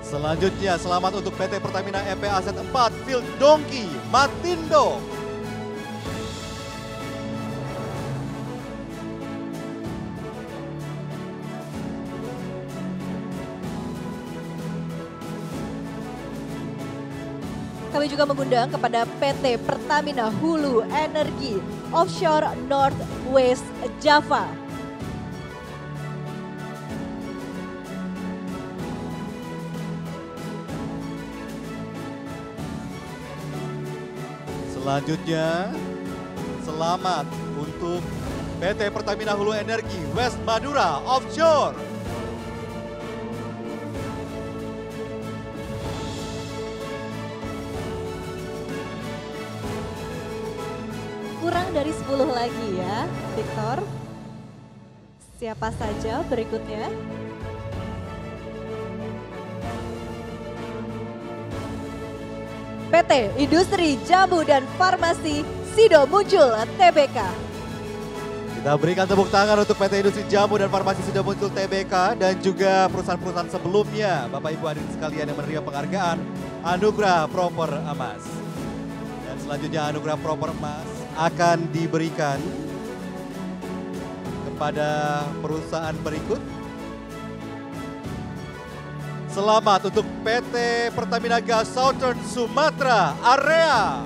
Selanjutnya selamat untuk PT Pertamina EP Aset 4 Field Dongki Matindo. Kami juga mengundang kepada PT Pertamina Hulu Energi Offshore North West Java. Selanjutnya selamat untuk PT Pertamina Hulu Energi West Madura Offshore. Kurang dari 10 lagi ya, Victor. Siapa saja berikutnya? PT Industri Jamu dan Farmasi Sido Muncul Tbk. Kita berikan tepuk tangan untuk PT Industri Jamu dan Farmasi Sido Muncul Tbk dan juga perusahaan-perusahaan sebelumnya, Bapak Ibu hadirin sekalian yang menerima penghargaan Anugerah Proper Emas. Dan selanjutnya Anugerah Proper Emas akan diberikan kepada perusahaan berikut. Selamat untuk PT Pertamina Gas Southern Sumatera Area.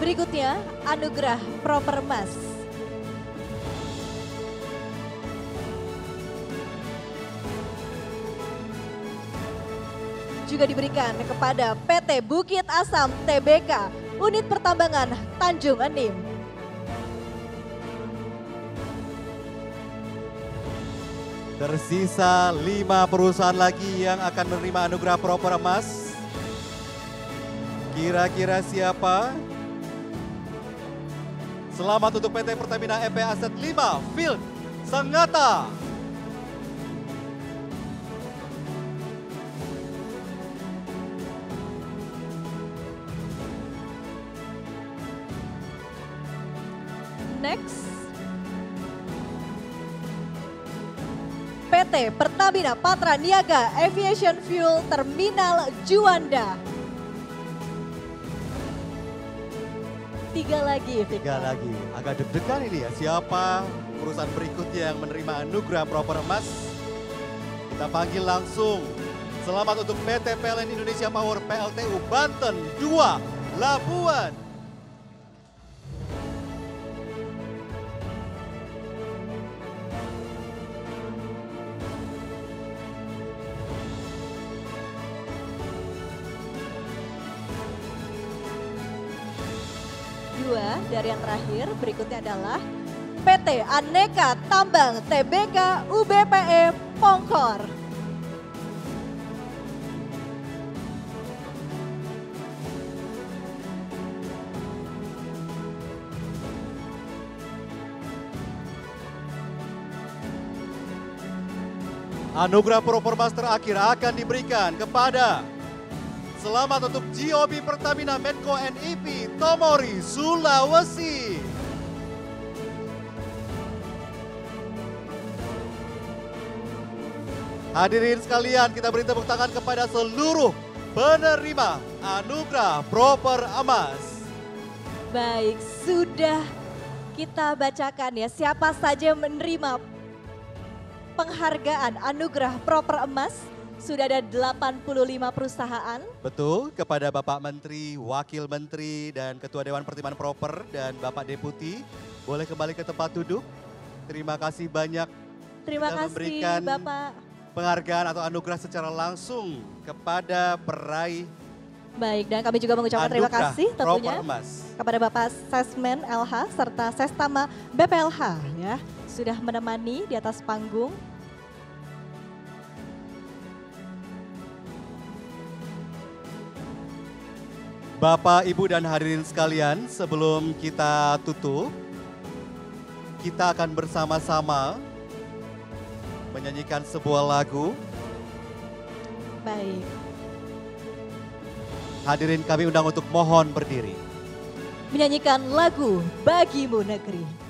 Berikutnya Anugerah Proper Emas. Juga diberikan kepada PT Bukit Asam Tbk, Unit Pertambangan Tanjung Enim. Tersisa 5 perusahaan lagi yang akan menerima anugerah proper emas. Kira-kira siapa? Selamat untuk PT Pertamina EP Aset 5 Field Sangatta. Next, PT Pertamina Patra Niaga Aviation Fuel Terminal Juanda. 3 lagi, Victor. 3 lagi. Agak deg-degan ini ya. Siapa perusahaan berikutnya yang menerima anugerah proper emas? Kita panggil langsung. Selamat untuk PT PLN Indonesia Power PLTU Banten 2 Labuan. kedua dari yang terakhir, berikutnya adalah PT Aneka Tambang TBK UBPE Pongkor. Anugerah Propermas terakhir akan diberikan kepada selamat untuk GOB Pertamina Medco NIP Tomori Sulawesi. Hadirin sekalian, kita beri tepuk tangan kepada seluruh penerima Anugerah Proper Emas. Baik, sudah kita bacakan ya siapa saja yang menerima penghargaan Anugerah Proper Emas. Sudah ada 85 perusahaan. Betul, kepada Bapak Menteri, Wakil Menteri, dan Ketua Dewan Pertimbangan Proper, dan Bapak Deputi. Boleh kembali ke tempat duduk. Terima kasih banyak. Terima Kita kasih memberikan Bapak. penghargaan atau anugerah secara langsung kepada peraih Baik, dan kami juga mengucapkan terima Anugerah kasih tentunya Proper Emas. kepada Bapak Sesmen LH serta Sestama BPLH ya. Sudah menemani di atas panggung. Bapak, Ibu, dan hadirin sekalian, sebelum kita tutup, kita akan bersama-sama menyanyikan sebuah lagu. Baik. Hadirin kami undang untuk mohon berdiri. Menyanyikan lagu Bagimu Negeri.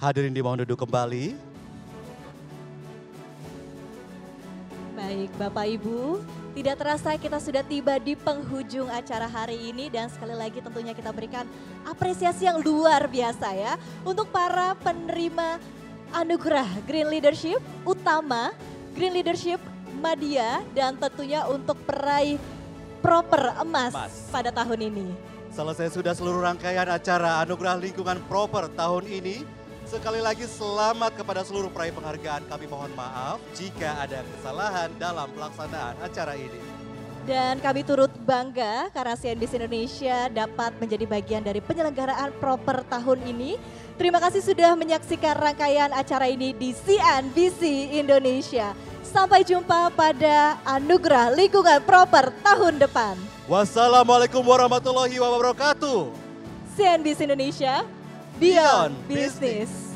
Hadirin dimohon duduk kembali. Baik Bapak Ibu, tidak terasa kita sudah tiba di penghujung acara hari ini dan sekali lagi tentunya kita berikan apresiasi yang luar biasa ya untuk para penerima anugerah Green Leadership Utama, Green Leadership Madya, dan tentunya untuk peraih Proper Emas pada tahun ini. Selesai sudah seluruh rangkaian acara Anugerah Lingkungan Proper tahun ini. Sekali lagi selamat kepada seluruh peraih penghargaan. Kami mohon maaf jika ada kesalahan dalam pelaksanaan acara ini. Dan kami turut bangga karena CNBC Indonesia dapat menjadi bagian dari penyelenggaraan Proper tahun ini. Terima kasih sudah menyaksikan rangkaian acara ini di CNBC Indonesia. Sampai jumpa pada Anugerah Lingkungan Proper tahun depan. Wassalamualaikum warahmatullahi wabarakatuh. CNBC Indonesia, Beyond Business.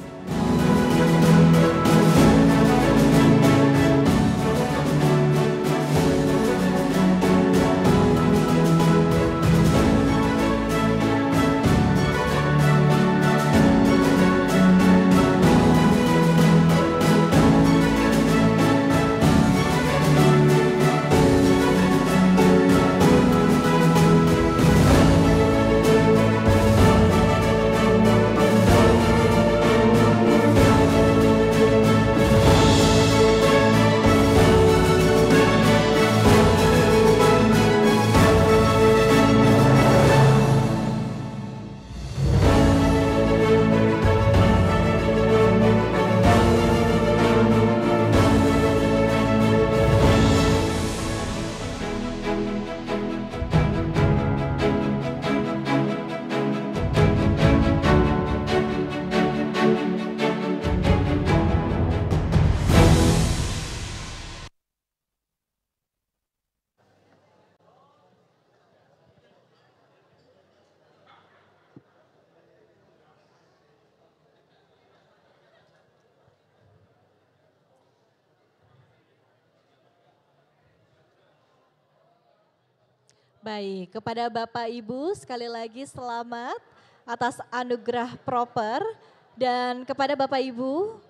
Baik, kepada Bapak Ibu sekali lagi selamat atas anugerah proper dan kepada Bapak Ibu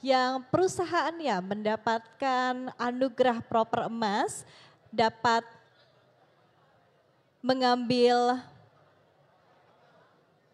yang perusahaannya mendapatkan anugerah proper emas dapat mengambil